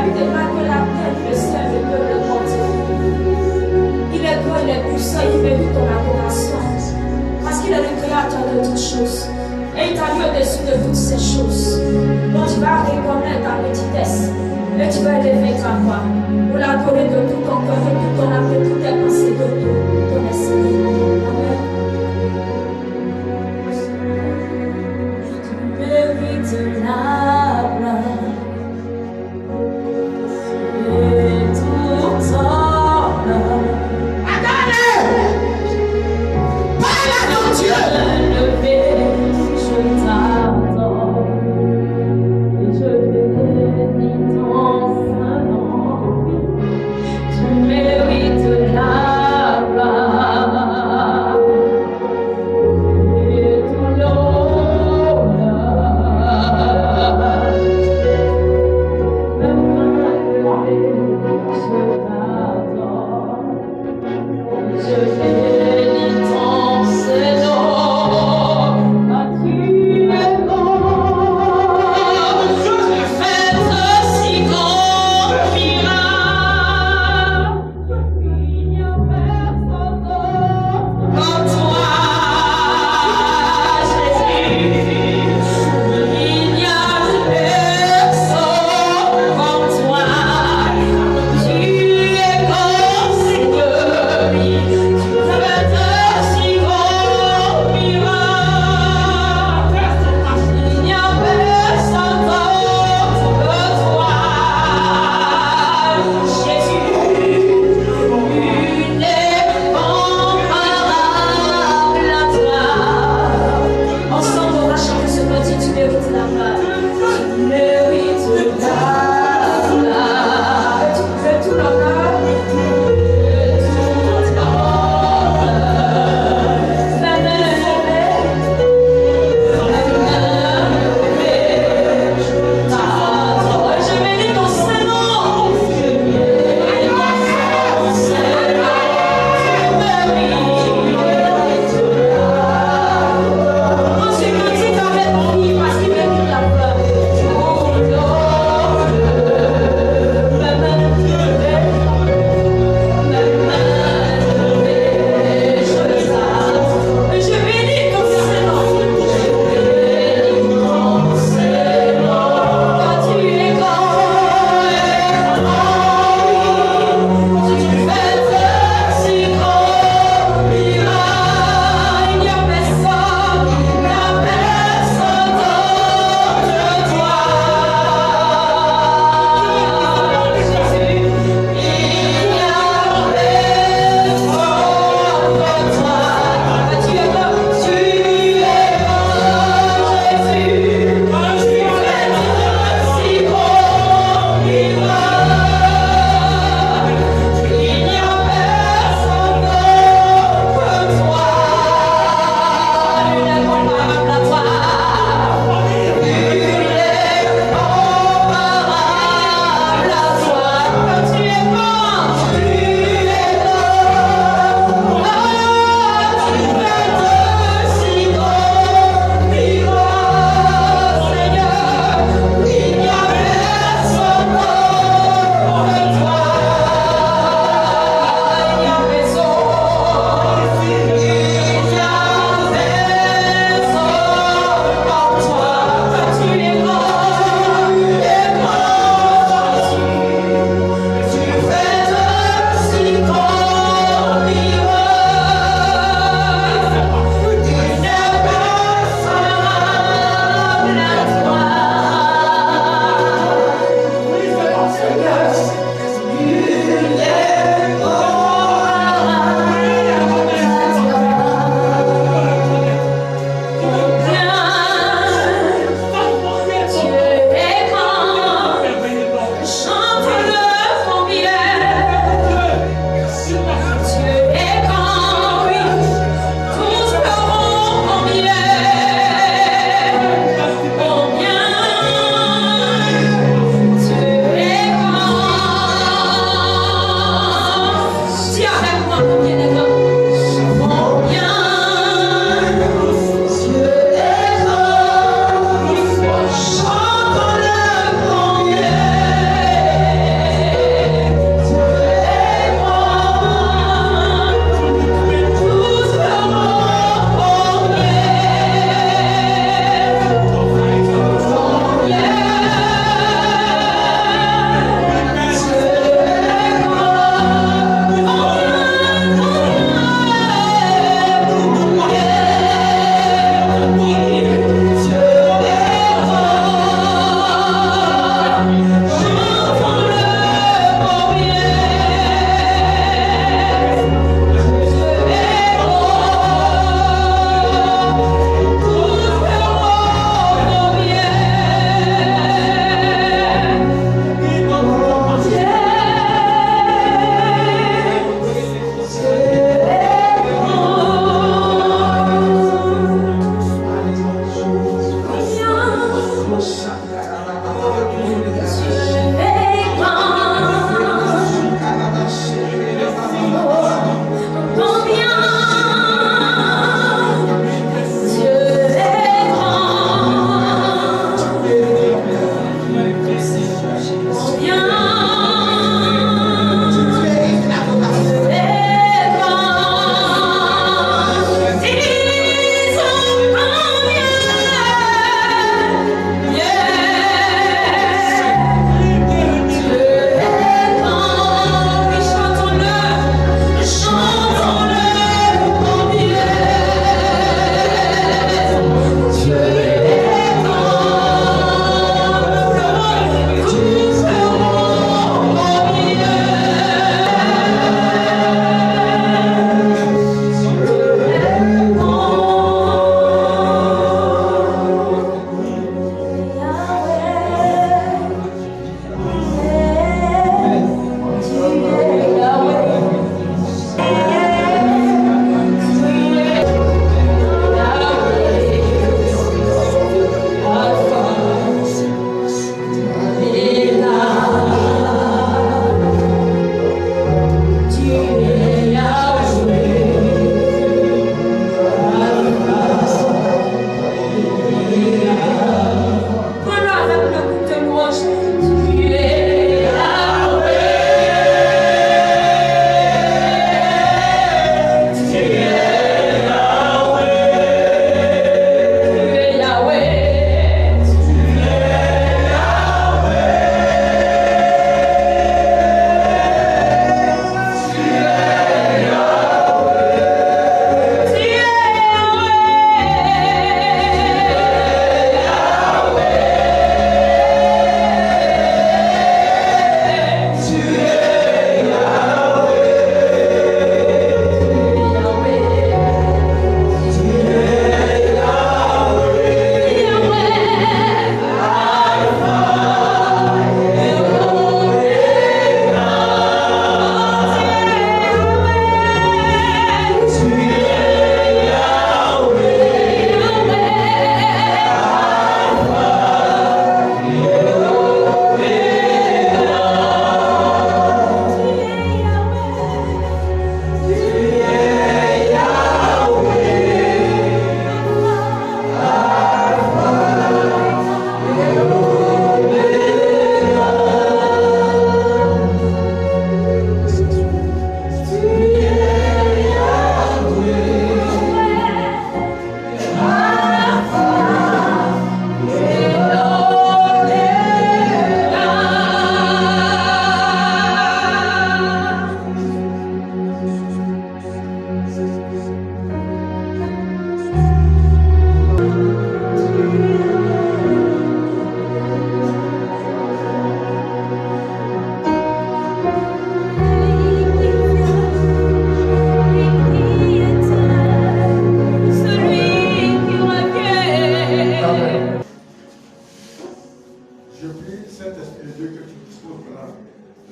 Bible déclare que la terre le ciel ne peut le porter. Il est grand, il est puissant, il mérite ton adoration. Parce qu'il est le créateur de toutes choses. Et il t'a mis au-dessus de toutes ces choses. Donc tu vas reconnaître ta petitesse. Et tu vas élever ta voix pour l'adorer de tout ton cœur, de tout ton âme, de toutes tes pensées, de tout ton esprit. Amen. Tu mérites la gloire et tout honneur. Attendez! Parle à ton Dieu! Je t'adore et je bénis ton saint nom. Tu mérites la gloire.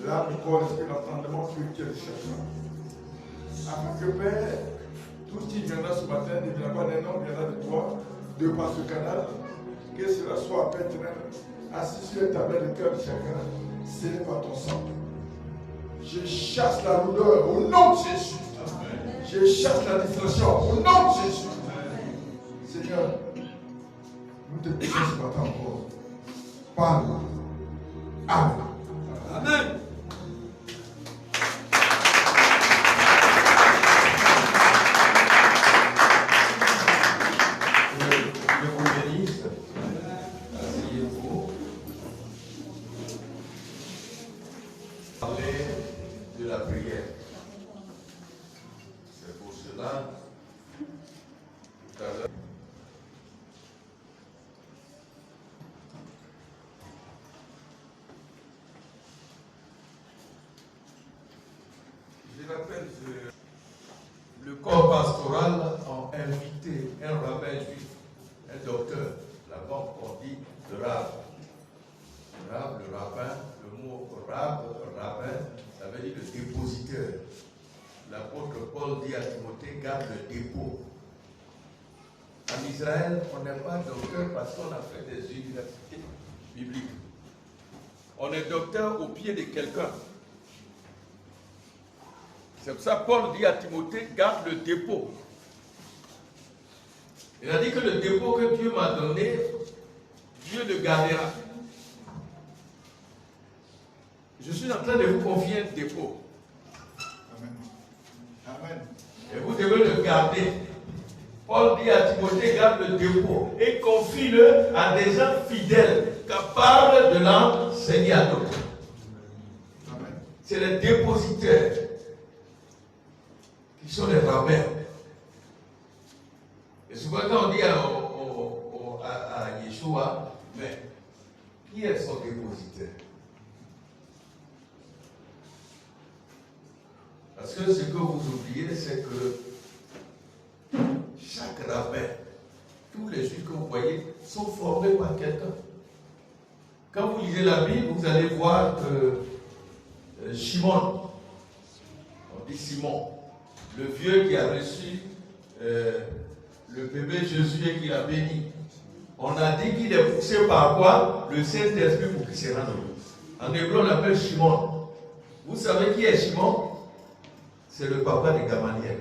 l'âme, le corps, l'esprit, l'entendement spirituel de chacun. Afin que Père, tout ce qui viendra ce matin ne viendra pas d'un homme, viendra de toi, de par ce canal, que cela soit Père éternel, assis sur les tablettes de cœur de chacun, scellé par ton sang. Je chasse la lourdeur au nom de Jésus. Je chasse la distraction au nom de Jésus. Seigneur, nous te prions ce matin encore. Parle. Amen. Amen. Je vous bénisse. Asseyez-vous. Parler de la prière. C'est pour cela, tout à l'heure, je rappelle que le corps pastoral a invité un rabbin juif, un docteur, là-bas on dit le rab. Le rabbin, le mot rabbin, ça veut dire le dépositeur. L'apôtre Paul dit à Timothée, garde le dépôt. En Israël, on n'est pas docteur parce qu'on a fait des universités bibliques. On est docteur au pied de quelqu'un. C'est pour ça que Paul dit à Timothée, garde le dépôt. Il a dit que le dépôt que Dieu m'a donné, Dieu le gardera. Je suis en train de vous confier un dépôt. Amen. Amen. Et vous devez le garder. Paul dit à Timothée, garde le dépôt et confie-le à des gens fidèles, capables de l'enseigner à d'autres. C'est les dépositaires qui sont les rabbins. Et souvent quand on dit à Yeshua, mais qui est son dépositaire? Parce que ce que vous oubliez, c'est que chaque rabbin, tous les juifs que vous voyez, sont formés par quelqu'un. Quand vous lisez la Bible, vous allez voir que Shimon, on dit Simon, le vieux qui a reçu le bébé Jésus et qui l'a béni, on a dit qu'il est poussé par quoi? Le Saint-Esprit pour qu'il se rende. En hébreu, on l'appelle Shimon. Vous savez qui est Shimon? C'est le papa de Gamaliel.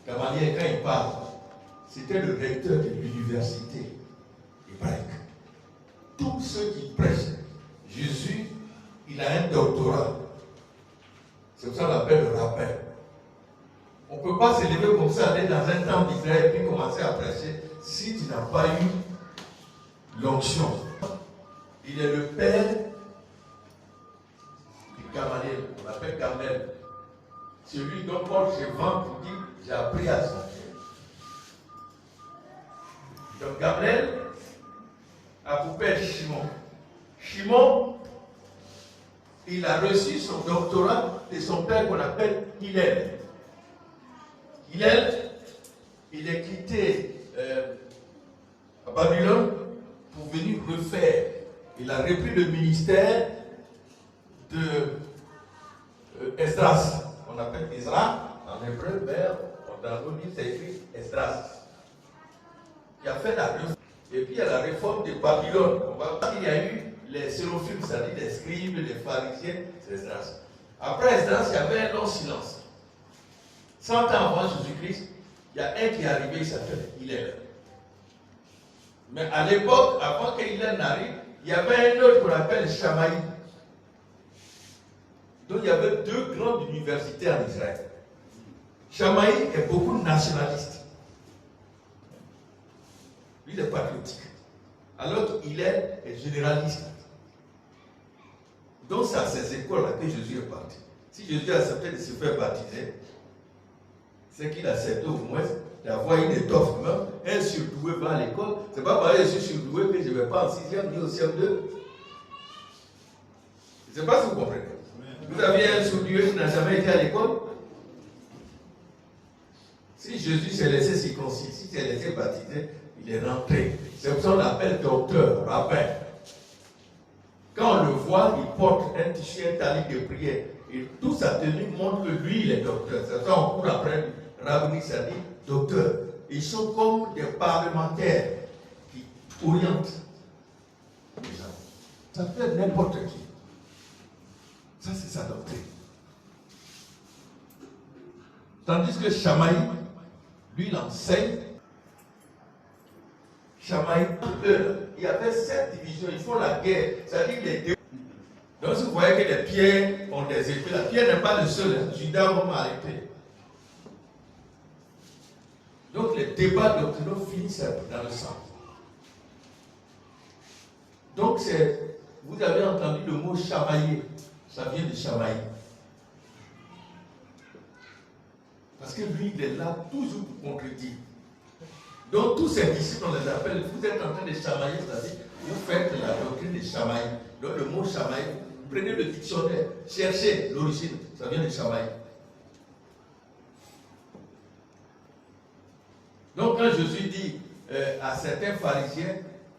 Gamaliel, quand il parle, c'était le recteur de l'université hébraïque. Tous ceux qui prêchent Jésus, il a un doctorat. C'est pour ça qu'on l'appelle le rabbin. On ne peut pas se lever comme ça, aller dans un temple d'Israël et puis commencer à prêcher si tu n'as pas eu l'onction. Il est le père Gamaliel, on l'appelle Gamel. Celui dont Paul se vante pour dire j'ai appris à son père. Donc Gamel a pour père Shimon. Shimon, il a reçu son doctorat de son père qu'on appelle Hillel. Hillel, il est quitté à Babylone pour venir refaire. Il a repris le ministère de Esdras, on appelle Ezra en hébreu, mais dans nos livres c'est écrit Esdras, qui a fait la réforme. Et puis il y a la réforme de Babylone. On va voir qu'il y a eu les séraphimes, c'est-à-dire les scribes, les pharisiens, c'est Esdras. Après Esdras, il y avait un long silence. 100 ans avant Jésus-Christ, il y a un qui est arrivé, il s'appelle Hillel. Mais à l'époque, avant que Hillel n'arrive, il y avait un autre qu'on appelle Shamaï. Donc il y avait deux grandes universités en Israël. Shamaï est beaucoup nationaliste. Lui, il est patriotique. Alors qu'il est généraliste. Donc c'est à ces écoles-là que Jésus est parti. Si Jésus a accepté de se faire baptiser, c'est qu'il accepte au moins d'avoir une étoffe. Même un surdoué va à l'école. C'est pas pareil, je suis surdoué que je ne vais pas en 6e ni au CM2. Je ne sais pas si vous comprenez. Vous avez un surdoué qui n'a jamais été à l'école. Si Jésus s'est laissé circoncire, si s'est laissé baptiser, il est rentré. C'est pour ça qu'on l'appelle docteur, rabbin. Quand on le voit, il porte un tissu, un talis de prière. Et toute sa tenue montre que lui, il est docteur. C'est ça, on court après Rabbi Sadi, docteur. Ils sont comme des parlementaires qui orientent les gens. Ça peut être n'importe qui. Ça, c'est sa doctrine. Tandis que Chamaï, lui, il enseigne. Chamaï, il y avait 7 divisions, ils font la guerre. C'est-à-dire les deux. Donc, si vous voyez que les pierres ont des épées, la pierre n'est pas le seul. Judas va m'arrêter. Donc, les débats doctrinaux finissent dans le sang. Donc, vous avez entendu le mot chamailler. Ça vient de chamailler. Parce que lui, il est là toujours pour contredire. Donc, tous ces disciples, on les appelle, vous êtes en train de chamailler, c'est-à-dire, vous faites la doctrine de chamailler. Donc, le mot chamailler, prenez le dictionnaire, cherchez l'origine, ça vient de chamailler. Donc, quand Jésus dit à certains pharisiens,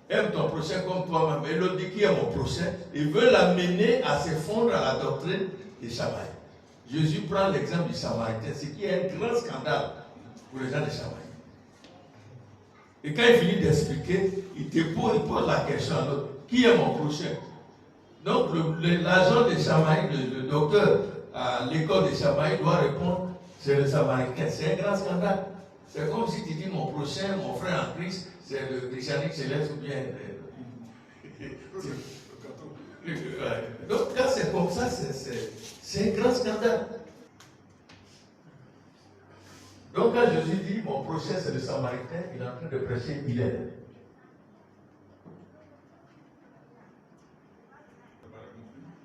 aime ton prochain comme toi-même, et l'autre dit qui est mon prochain, il veut l'amener à se fondre à la doctrine des chamailles. Jésus prend l'exemple du Samaritain, ce qui est un grand scandale pour les gens de Chamaï. Et quand il finit d'expliquer, il pose la question à l'autre, qui est mon prochain? Donc l'agent de Chamaï, le docteur à l'école de Chamaï doit répondre, c'est le Samaritain. C'est un grand scandale. C'est comme si tu dis mon prochain, mon frère en Christ, c'est le christianisme céleste ou bien... Donc quand c'est comme ça, c'est un grand scandale. Donc quand Jésus dit mon prochain c'est le Samaritain, il est en train de prêcher Hillel.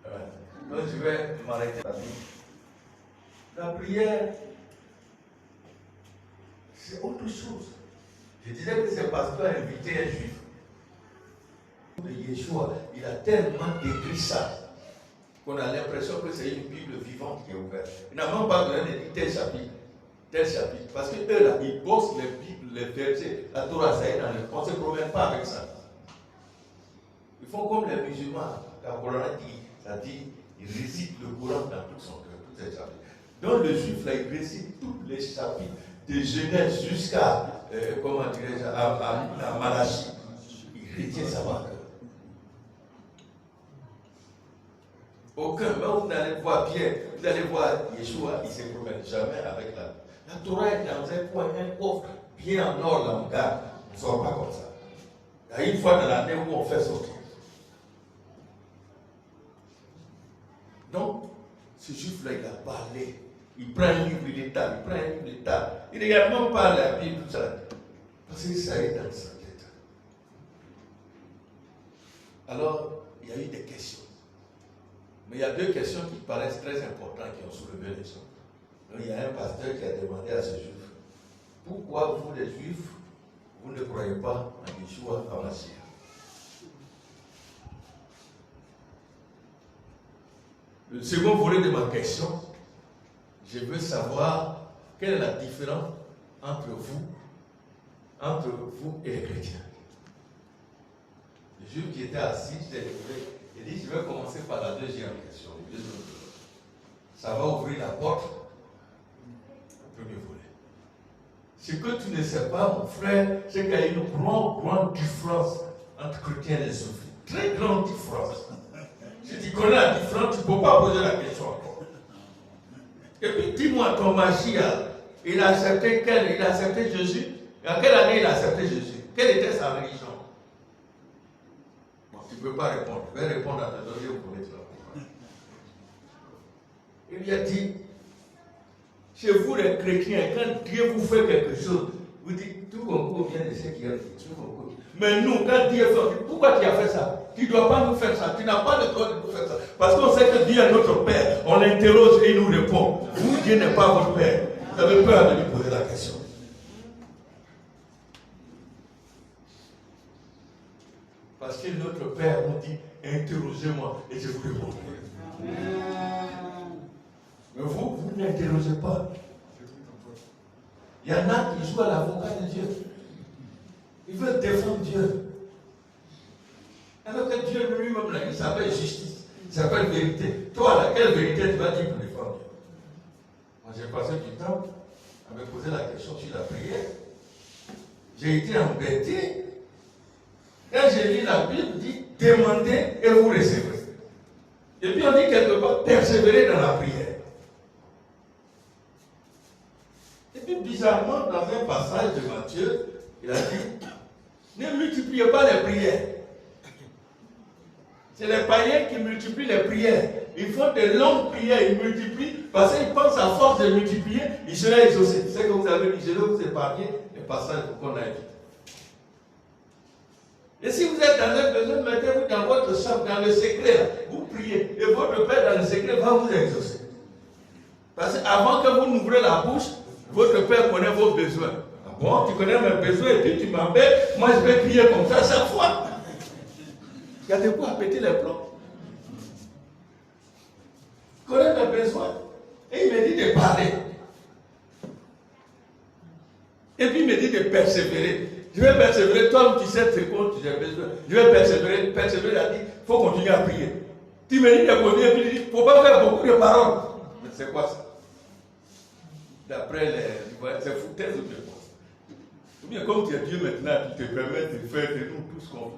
Donc je vais m'arrêter là. La prière, c'est autre chose. Je disais que c'est parce qu'il a invité un juif. Yeshua, il a tellement décrit ça qu'on a l'impression que c'est une Bible vivante qui est ouverte. Il n'a même pas besoin de dire tel chapitre. Parce que eux là, ils bossent les Bibles, les versets, la Torah, ça y est dans le. On ne se promène pas avec ça. Ils font comme les musulmans. La Coran dit, ça dit, ils récitent le Coran dans tout son cœur, tous les chapitres. Donc le juif là, il récite tous les chapitres de Genèse jusqu'à, comment dirais-je, à Malachie. Il retient ça par cœur. Aucun, même vous allez voir Pierre, vous allez voir Yeshua, il ne se promène jamais avec la Torah est dans un coin, un coffre, bien en or, là, mon gars. On ne sort pas comme ça. Il y a une fois dans l'année où on fait sortir. Donc, ce juif-là, il a parlé. Il prend un livre, il tape, il prend un livre, il tape. Il ne regarde même pas la Bible, tout ça. Parce que ça est dans sa tête. Alors, il y a eu des questions. Mais il y a deux questions qui paraissent très importantes qui ont soulevé les gens. Donc, il y a un pasteur qui a demandé à ce juif, pourquoi vous les juifs, vous ne croyez pas en Yeshua HaMashiach? Le second volet de ma question, je veux savoir quelle est la différence entre vous et les chrétiens. Le juif qui était assis, je l'ai levé. Il dit, je vais commencer par la deuxième question. Ça va ouvrir la porte au premier volet. Ce que tu ne sais pas, mon frère, c'est qu'il y a une grande différence entre chrétiens et soufis. Très grande différence. Si tu connais la différence, tu ne peux pas poser la question encore. Et puis dis-moi, ton Mashiach, il a accepté quel? Il a accepté Jésus. Et à quelle année il a accepté Jésus? Quelle était sa religion? Tu ne peux pas répondre. Je vais répondre à ta donner au premier travail. Il lui a dit, chez vous les chrétiens, quand Dieu vous fait quelque chose, vous dites, tout concours vient de ce qui est tout concours. Mais nous, quand Dieu fait, pourquoi tu as fait ça? Tu ne dois pas nous faire ça. Tu n'as pas le droit de nous faire ça. Parce qu'on sait que Dieu est notre Père. On l'interroge et il nous répond. Vous, Dieu n'est pas votre Père. Vous avez peur de lui poser la question. Parce que notre Père nous dit, interrogez-moi et je vous répondrai. Mais vous n'interrogez pas. Il y en a qui jouent à l'avocat de Dieu. Ils veulent défendre Dieu. Alors que Dieu lui-même, là, il s'appelle justice, il s'appelle vérité. Toi, là, quelle vérité tu vas dire pour défendre Dieu? Moi, j'ai passé du temps à me poser la question sur la prière. J'ai été embêté. Quand j'ai lu la Bible, dit demandez et vous recevrez. Et puis on dit quelque part persévérer dans la prière. Et puis bizarrement, dans un passage de Matthieu, il a dit ne multipliez pas les prières. C'est les païens qui multiplient les prières. Ils font de longues prières, ils multiplient, parce qu'ils pensent à force de multiplier, ils seraient exaucés. C'est ce que vous avez dit, je vais vous épargner les passages pour qu'on aille vite. Et si vous êtes dans un besoin, mettez-vous dans votre chambre, dans le secret, là, vous priez, et votre Père dans le secret va vous exaucer. Parce qu'avant que vous n'ouvrez la bouche, votre Père connaît vos besoins. Ah bon, tu connais mes besoins et puis tu m'embêtes, moi je vais prier comme ça chaque fois. Il y a de quoi péter les plombs. Il connaît mes besoins. Et il me dit de parler. Et puis il me dit de persévérer. Je vais persévérer, toi tu sais ce que tu as besoin. Je vais persévérer, il a dit, il faut continuer à prier. Tu me dis de continuer, et puis il dit, il ne faut pas faire beaucoup de paroles. Mais c'est quoi ça? D'après les... c'est foutaise ou bien quoi? Ou bien comme tu es Dieu maintenant, tu te permets de faire de nous tout ce qu'on veut.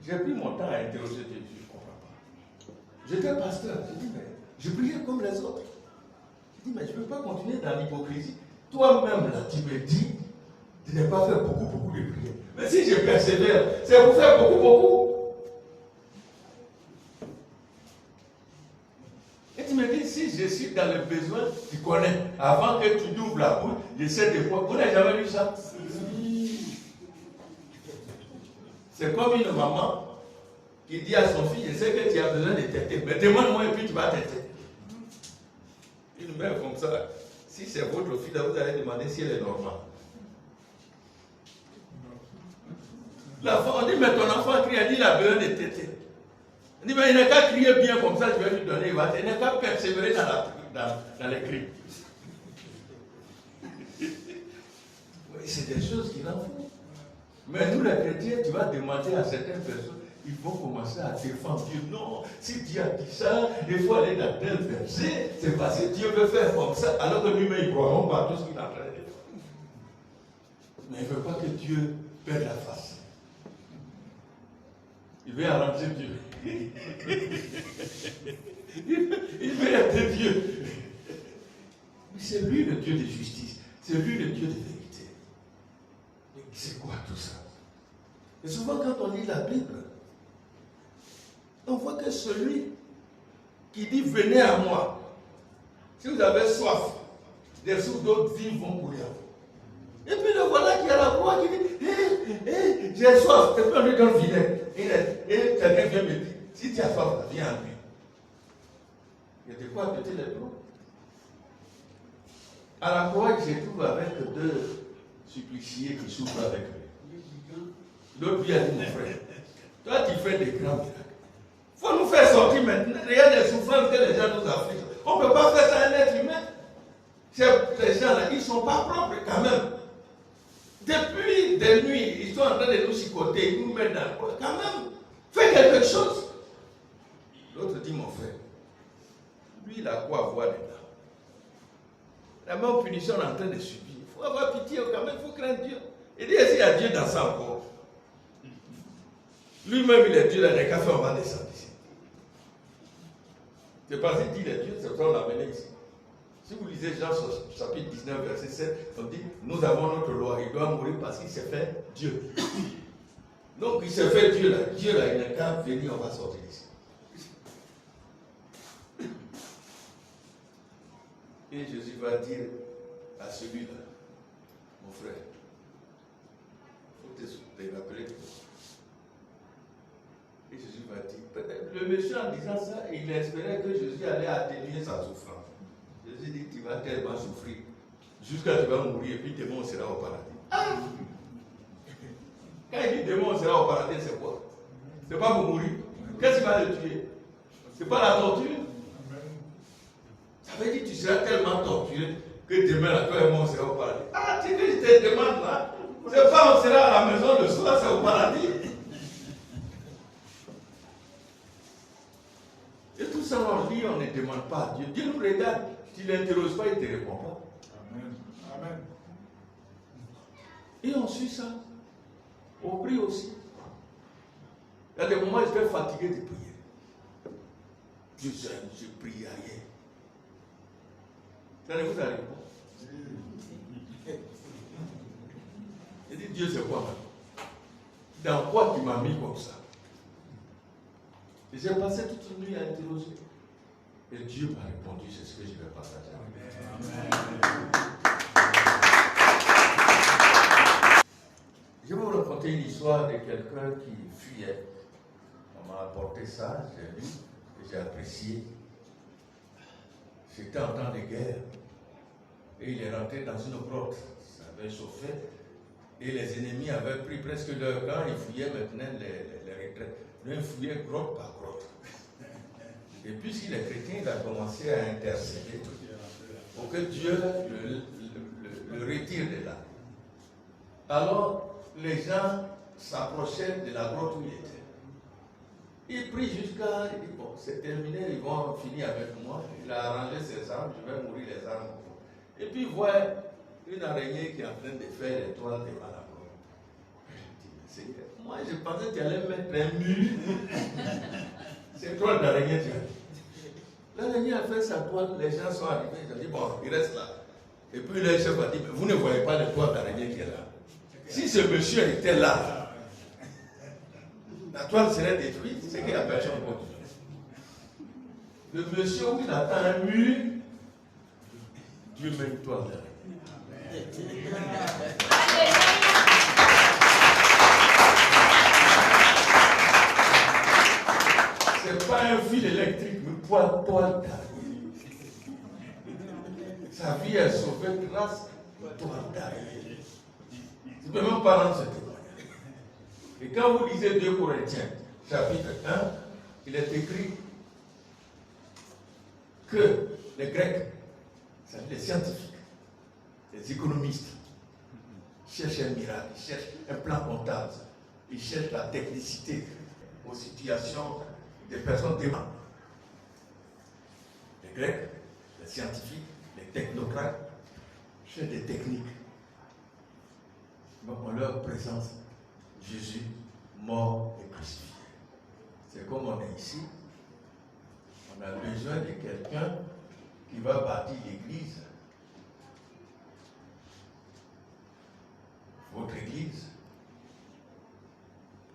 J'ai pris mon temps à interroger Dieu, je ne comprends pas. J'étais pasteur, j'ai dit, mais je priais comme les autres. J'ai dit, mais je ne peux pas continuer dans l'hypocrisie. Toi-même, là, tu me dis, de ne pas faire beaucoup de prières. Mais si je persévère, c'est pour faire beaucoup. Et tu me dis, si je suis dans le besoin, tu connais. Avant que tu ouvres la bouche, je sais de quoi. Vous n'avez jamais lu ça? C'est comme une maman qui dit à son fils, je sais que tu as besoin de téter, mais demande-moi et puis tu vas téter. Une mère comme ça, si c'est votre fille, là, vous allez demander si elle est normale. On dit, mais ton enfant crie, elle dit, il a besoin de téter. On dit, mais il n'a qu'à crier bien comme ça, je vais lui donner, il n'a qu'à persévérer dans les cris. Oui, c'est des choses qu'il en faut. Mais nous, les chrétiens, tu vas demander à certaines personnes, ils vont commencer à défendre Dieu. Non, si Dieu a dit ça, il faut aller dans tel verset, c'est parce que Dieu veut faire comme ça, alors que lui-même, il ne croit pas tout ce qu'il est en train de faire. Mais il ne veut pas que Dieu perde la face. Il veut arranger Dieu. Il veut être Dieu. Mais c'est lui le Dieu de justice. C'est lui le Dieu de vérité. Mais c'est quoi tout ça? Et souvent quand on lit la Bible, on voit que celui qui dit venez à moi, si vous avez soif, des sources d'eau vive vont couler à vous. Et puis le voilà qui a la croix qui dit j'ai soif. Et puis on lui donne le vinaigre. Et quelqu'un vient me dire si tu as soif, viens à lui. Il y a de quoi péter les plombs. À la croix, il se trouve avec deux suppliciés qui souffrent avec lui. L'autre lui a dit, mon frère, toi tu fais des grands miracles. Il faut nous faire sortir maintenant. Il y a des souffrances que les gens nous affligent. On ne peut pas faire ça à un être humain. Ces gens-là, ils ne sont pas propres quand même. Depuis des nuits, ils sont en train de nous chicoter, ils nous mettent dans le coin. Quand même, fais quelque chose. L'autre dit, mon frère, lui, il a quoi voir dedans? La même punition est en train de subir. Il faut avoir pitié quand même, il faut craindre Dieu. Il dit, est-ce qu'il y a Dieu dans ça encore? Lui-même, il est Dieu, il n'a qu'à faire, on va descendre ici. C'est parce qu'il dit, il est Dieu, c'est pour ça qu'on l'a amené ici. Si vous lisez Jean chapitre 19, verset 7, on dit, nous avons notre loi, il doit mourir parce qu'il s'est fait Dieu. Donc il s'est fait Dieu là, il n'a qu'à venir, on va sortir ici. Et Jésus va dire à celui-là, mon frère, il faut te rappeler que... Et Jésus va dire, peut-être le monsieur en disant ça, il espérait que Jésus allait atténuer sa souffrance. Jésus dit, tu vas tellement souffrir, jusqu'à ce que tu vas mourir, et puis demain on sera au paradis. Ah! Quand il dit demain on sera au paradis, c'est quoi? C'est pas pour mourir. Qu'est-ce qui va le tuer? C'est pas la torture? Ça veut dire que tu seras tellement torturé que demain, là, toi et moi, on sera au paradis. Ah, tu veux que je te demande là? C'est pas on sera à la maison le soir, c'est au paradis. ça, on lit, on ne demande pas à Dieu. Dieu nous regarde. Tu ne l'interroges pas, il ne te répond pas. Amen. Amen. Et on suit ça. On prie aussi. Il y a des moments où je suis fatigué de prier. Je prie à rien. Ça ne vous arrive pas? Je dis, Dieu, c'est quoi maintenant? Dans quoi tu m'as mis comme ça? Et j'ai passé toute une nuit à interroger. Et Dieu m'a répondu, c'est ce que je vais partager. Amen. Je vais vous raconter une histoire de quelqu'un qui fuyait. On m'a apporté ça, j'ai lu, et j'ai apprécié. C'était en temps de guerre. Et il est rentré dans une grotte. Ça avait chauffé. Et les ennemis avaient pris presque leur camp. Ils fouillaient maintenant les retraites. Ils fouillaient grotte par grotte. Et puisqu'il est chrétien, il a commencé à intercéder pour que Dieu le retire de là. Alors, les gens s'approchaient de la grotte où il était. Il prie jusqu'à, il dit, bon, c'est terminé, ils vont finir avec moi. Il a arrangé ses armes, je vais mourir les armes. Et puis il voit une araignée qui est en train de faire les toiles devant la grotte. Il dit, moi je pensais que tu allais mettre un mur. C'est toile d'araignée, tu as. L'araignée a fait sa toile, les gens sont arrivés, ils ont dit, bon, il reste là. Et puis le chef a dit, mais vous ne voyez pas le toile d'araignée qui est là. Si ce monsieur était là, la toile serait détruite, c'est qu'il n'y a personne pour Dieu. Le monsieur où il attend un mur, Dieu met une toile d'araignée. Ce n'est pas un fil électrique, mais toile d'araignée. Sa vie est sauvée grâce à la toile d'araignée. Tu ne peux même pas rendre ce témoignage. Et quand vous lisez 2 Corinthiens, chapitre 1, il est écrit que les Grecs, les scientifiques, les économistes, cherchent un miracle, ils cherchent un plan comptable, ils cherchent la technicité aux situations des personnes démenties. Les Grecs, les scientifiques, les technocrates cherchent des techniques. Mais en leur présence, Jésus, mort et crucifié. C'est comme on est ici, on a besoin de quelqu'un qui va bâtir l'église. Votre église,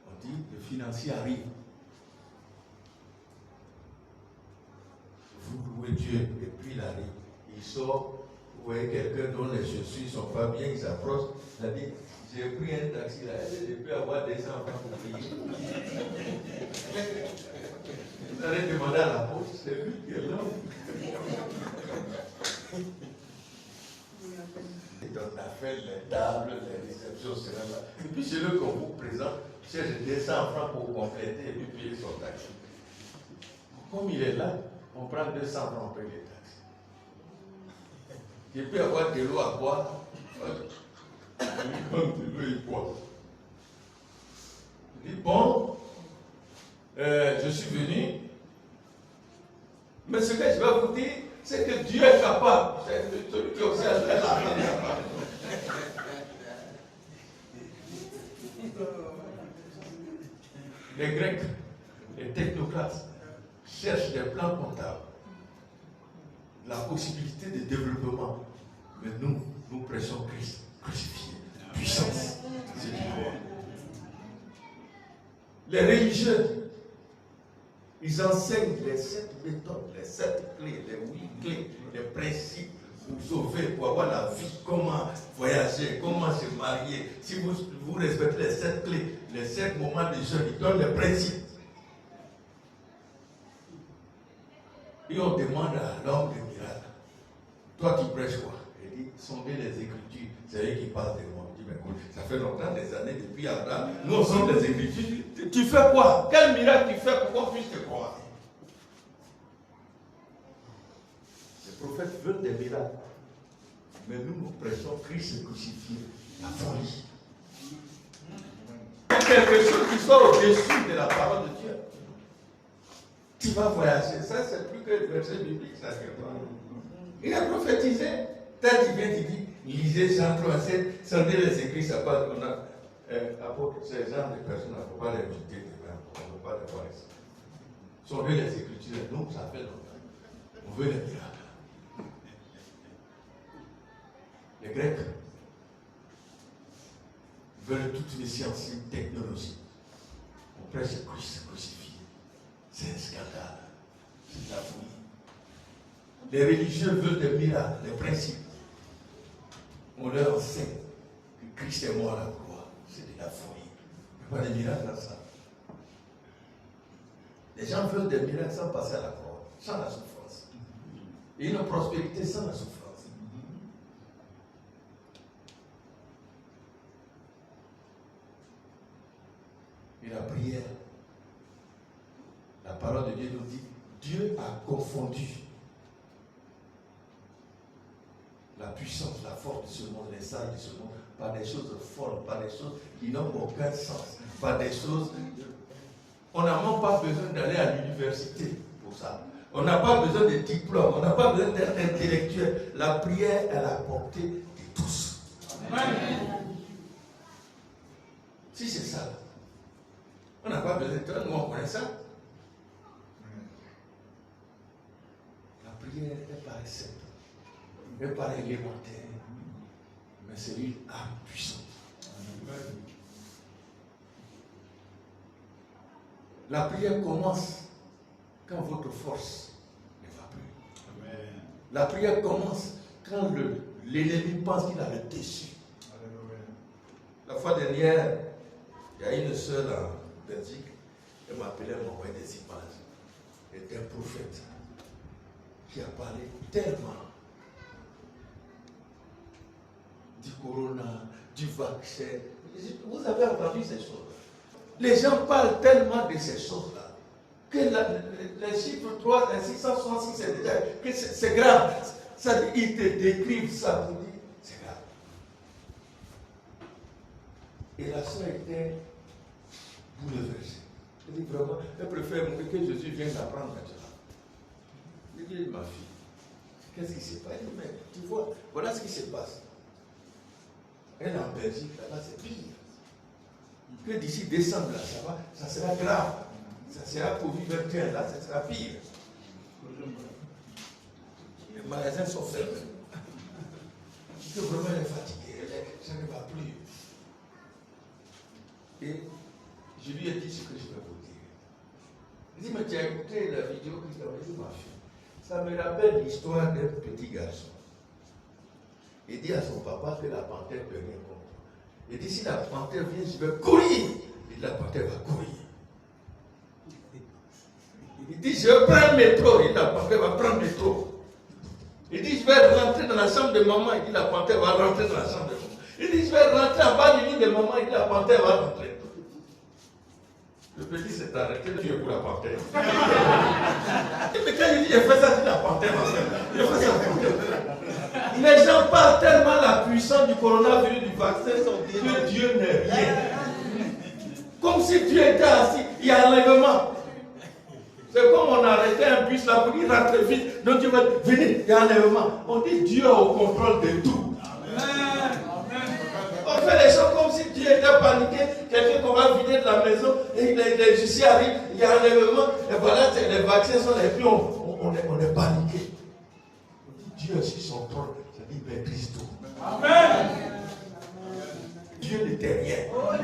on dit, le financier arrive. Vous louez Dieu, et puis il arrive. Il sort, vous voyez quelqu'un dont les chaussures ne sont pas bien, il s'approche, il a dit, j'ai pris un taxi là, je peux avoir des enfants pour payer. Vous allez demander à la poste, c'est lui qui est là. Et donc, on a fait les tables, les réceptions, c'est là. Et puis, c'est le qu'on vous présente, cherche 200 francs pour compléter et puis payer son taxi. Comme il est là, on prend 200 francs, on paye les taxis. Il peut avoir de l'eau à boire. Il dit, bon, je suis venu, mais ce que je vais vous dire, c'est que Dieu est capable. C'est celui qui aussi a fait l'argent est capable. Les Grecs, les technocrates, cherchent des plans comptables, la possibilité de développement. Mais nous prêchons Christ crucifié, puissance. Les religieux, ils enseignent les 7 méthodes, les 7 clés, les 8 clés, les principes pour sauver, pour avoir la vie, comment voyager, comment se marier. Si vous respectez les 7 clés, les 7 moments de jeûne, ils donnent les principes. Et on demande à l'homme de miracle, toi tu prêches quoi? Il dit, sondez les Écritures, c'est eux qui parlent de moi. Je dis, mais écoute, ça fait longtemps, des années depuis Abraham, nous on sonde les Écritures. Tu fais quoi? Quel miracle tu fais pour qu'on puisse te croire? Les prophètes veulent des miracles. Mais nous prêchons Christ crucifié, la folie. Quelque chose qui soit au-dessus de la parole de Dieu. Tu vas voyager. Ça, c'est plus que le verset biblique, ça. Il a prophétisé. Tant qu'il vient, il dit, lisez Jean 3,7, sondez les écrits, ça passe. On a, ces gens de personnes, on ne peut pas les jeter, on ne peut pas les voir ici. Sondez les écritures, nous, ça fait longtemps. On veut les miracles. Les Grecs veulent toute une science, une technologie. On prêche Christ crucifié. C'est un scandale. C'est de la folie. Les religieux veulent des miracles, des principes. On leur enseigne que Christ est mort à la croix. C'est de la folie. Il n'y a pas de miracles dans ça. Les gens veulent des miracles sans passer à la croix, sans la souffrance. Et une prospérité sans la souffrance. Et la prière, la parole de Dieu nous dit, Dieu a confondu la puissance, la force de ce monde, les sages de ce monde, par des choses folles, par des choses qui n'ont aucun sens, par des choses... On n'a même pas besoin d'aller à l'université pour ça. On n'a pas besoin de diplôme, on n'a pas besoin d'être intellectuel. La prière est à la portée de tous. Amen. Si c'est ça, on n'a pas besoin de toi, nous on connaît ça. La prière est par simple, elle paraît élémentaire, mais c'est une arme puissante. La prière commence quand votre force ne va plus. Amen. La prière commence quand l'ennemi pense qu'il a le dessus. Amen. La fois dernière, il y a une sœur en Belgique, elle m'appelait, elle m'envoyait des images. Elle était un prophète qui a parlé tellement du corona, du vaccin. Vous avez entendu ces choses? Les gens parlent tellement de ces choses-là que les chiffres 3 et 666, c'est déjà que c'est grave. Ça, ils te décrivent ça pour dire c'est grave. Et la soeur était bouleversée. Elle dit vraiment, elle préfère que Jésus vienne apprendre maintenant. Je dis, ma fille, qu'est-ce qui se passe? Elle dit, mais tu vois, voilà ce qui se passe. Elle est en Belgique, là-bas c'est pire. Que d'ici décembre, là, ça sera grave. Ça sera pour vivre 21, là, ça sera pire. Les magasins sont fermés. Que vraiment elle est fatiguée, ça ne va plus. Et je lui ai dit ce que je vais vous dire. Il dit, mais tu as écouté la vidéo que tu as dit, ma fille. Ça me rappelle l'histoire d'un petit garçon. Il dit à son papa que la panthère peut rien comprendre. Il dit, si la panthère vient, je vais courir. Il dit, la panthère va courir. Il dit, je vais prendre le métro. Il dit, la panthère va prendre le métro. Il dit, je vais rentrer dans la chambre de maman. Il dit, la panthère va rentrer dans la chambre de maman. Il dit, je vais rentrer en bas du lit de maman. Il dit, la panthère va rentrer. Le petit s'est arrêté, Dieu pour la panthère. Mais quand il dit, je fais ça, il dit, la panthère va faire. Je fais ça. Les gens parlent tellement la puissance du coronavirus, du vaccin, que Dieu n'est rien. Comme si Dieu était assis, il y a enlèvement. C'est comme on arrêtait un bus là pour qu'il rentre vite. Donc Dieu va venir, il y a enlèvement. On dit Dieu est au contrôle de tout. Amen. On fait les choses comme si Dieu était paniqué. Quelqu'un qu'on va vider de la maison, et les justiciers arrivent, il y a enlèvement. Et voilà, les vaccins sont là, et puis on est paniqué. On dit Dieu est sur son trône. Il maîtrise tout. Amen. Dieu n'était rien.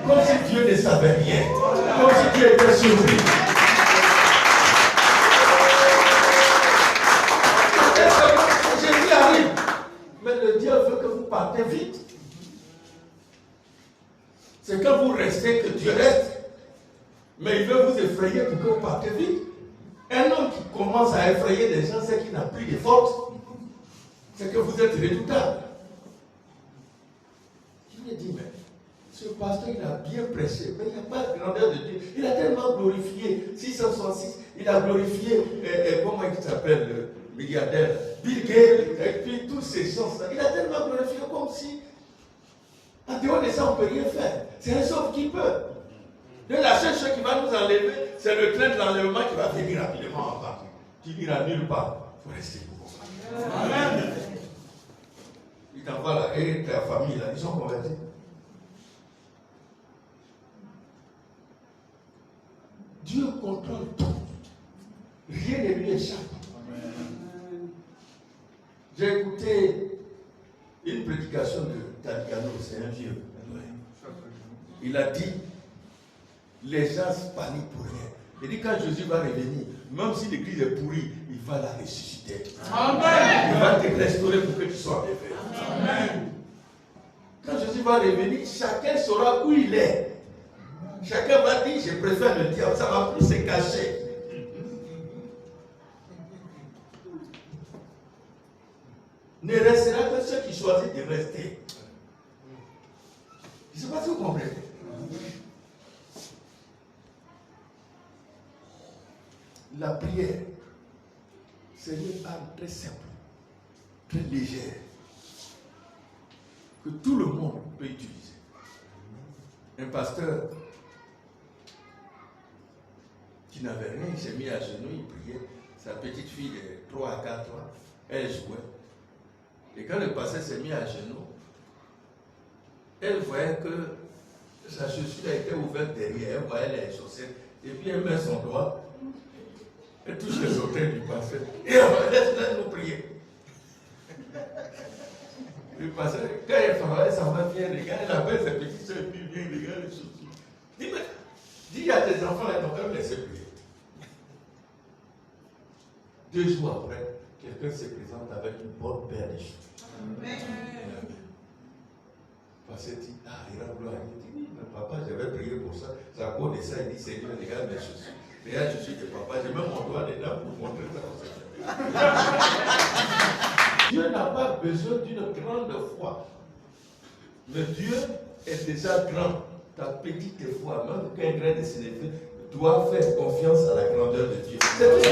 Comme si Dieu ne savait rien. Comme si Dieu était surpris. Jésus arrive. Mais le Dieu veut que vous partez vite. C'est quand vous restez que Dieu reste. Mais il veut vous effrayer pour que vous partez vite. Un homme qui commence à effrayer les gens, c'est qu'il n'a plus de force. C'est que vous êtes redoutable. Je lui ai dit, mais ce pasteur, il a bien prêché, mais il n'y a pas de grandeur de Dieu. Il a tellement glorifié, 666, il a glorifié, comment il s'appelle, le milliardaire, Bill Gates, et puis tous ces gens-là. Il a tellement glorifié comme si, en dehors de ça, on ne peut rien faire. C'est un sauf qui peut. Donc la seule chose qui va nous enlever, c'est le train de l'enlèvement qui va venir rapidement en bas. Tu n'iras nulle part. Il faut rester pour vous. Amen. Il t'envoie là, et ta famille là, ils sont convertis. Dieu contrôle tout. Rien ne lui échappe. J'ai écouté une prédication de Talikano, c'est un vieux. Il a dit, les gens paniquent pour rien. Il dit, quand Jésus va revenir, même si l'église est pourrie, il va la ressusciter. Amen. Il va te restaurer pour que tu sois réveillé. Amen. Quand Jésus va revenir, chacun saura où il est. Chacun va dire, je préfère le diable, ça va plus se cacher. Ne restera que ceux qui choisissent de rester. Je ne sais pas si vous comprenez. La prière, c'est une arme très simple, très légère, que tout le monde peut utiliser. Un pasteur qui n'avait rien, il s'est mis à genoux, il priait. Sa petite fille de 3 à 4 ans, elle jouait. Et quand le pasteur s'est mis à genoux, elle voyait que sa chaussure a été ouverte derrière, elle voyait les chaussettes, et puis elle met son doigt, elle touche les orteils du pasteur, et elle laisse nous prier. Le pasteur, quand elle s'en va bien, regarde, elle appelle sa petite soeur, et puis vient, regarde les chaussures. Dis à tes enfants, là, donc, laissez prier. 2 jours après, quelqu'un se présente avec une bonne paire de cheveux. Parce qu'il dit, il rend gloire. Il dit, oui, mais papa, j'avais prié pour ça. Ça cause de ça, il dit, Seigneur, regarde mes chaussures. Regarde, je suis de papa, j'ai même mon doigt dedans pour montrer ça au Seigneur. Dieu n'a pas besoin d'une grande foi. Mais Dieu est déjà grand. Ta petite foi, même qu'un grain de sénévé, doit faire confiance à la grandeur de Dieu. C'est tout ça.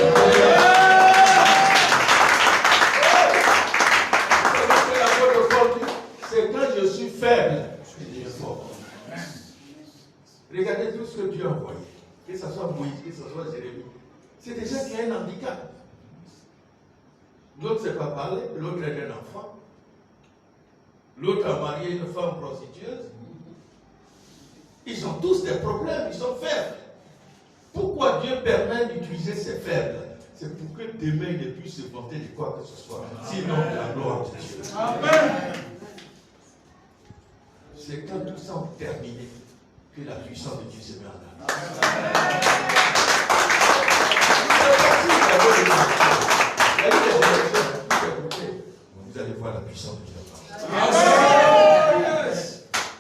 C'est quand je suis faible que Dieu est fort. Regardez tout ce que Dieu a envoyé. Que ce soit Moïse, que ce soit Jérémie. C'est des gens qui ont un handicap. L'autre ne sait pas parler, l'autre est un enfant. L'autre a marié une femme prostitueuse. Ils ont tous des problèmes, ils sont faibles. Pourquoi Dieu permet d'utiliser ces faibles? C'est pour que demain il ne puisse se vanter de quoi que ce soit. Sinon, la gloire de Dieu. Amen. C'est quand tout ça est terminé que la puissance de Dieu se met en œuvre. Vous allez voir la puissance de Dieu. Amen.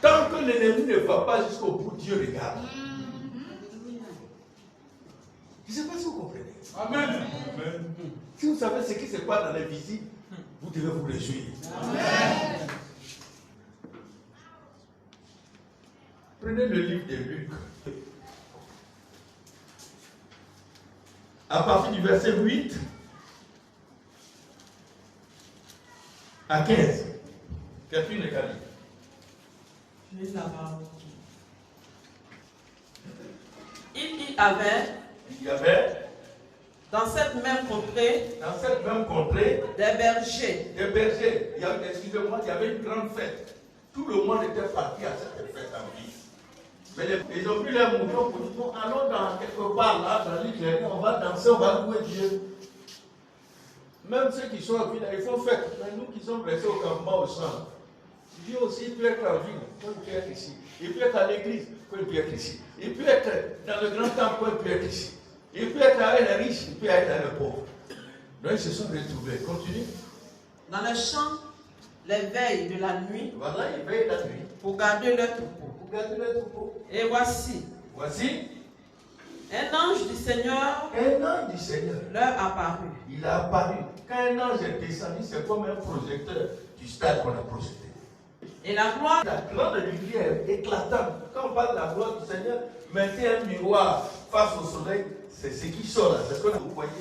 Tant que l'ennemi ne va pas jusqu'au bout, Dieu regarde. Je ne sais pas si vous comprenez. Amen. Si vous savez ce qui se passe dans les visites, vous devez vous réjouir. Amen. Prenez le livre de Luc. À partir du verset 8 à 15. Quelqu'un n'est qu'à lire. Je lis là-bas. Il y avait dans cette même contrée des bergers. Excusez-moi, il y avait une grande fête. Tout le monde était parti à cette fête en vie. Mais ils ont pris leurs moutons pour dire, allons dans quelque part là, dans l'île, on va danser, on va louer Dieu. Même ceux qui sont en ville, ils font fête. Mais nous qui sommes restés au campement au centre, Dieu aussi peut être en ville, il peut être ici. Il peut être à l'église, il peut être ici. Il peut être dans le grand temple, il peut être ici. Il peut être avec les riches, il peut être avec les pauvres. Donc ils se sont retrouvés. Continue. Dans les champs, les veilles de la nuit. Voilà, ils veillent la nuit. Pour garder leur troupeau. Et voici. Un ange du Seigneur. Leur apparut. Il a apparu. Quand un ange est descendu, c'est comme un projecteur du stade qu'on a projeté. Et la gloire de lumière éclatante. Quand on parle de la gloire du Seigneur, mettez un miroir face au soleil, c'est ce qui sort là, c'est ce que vous voyez.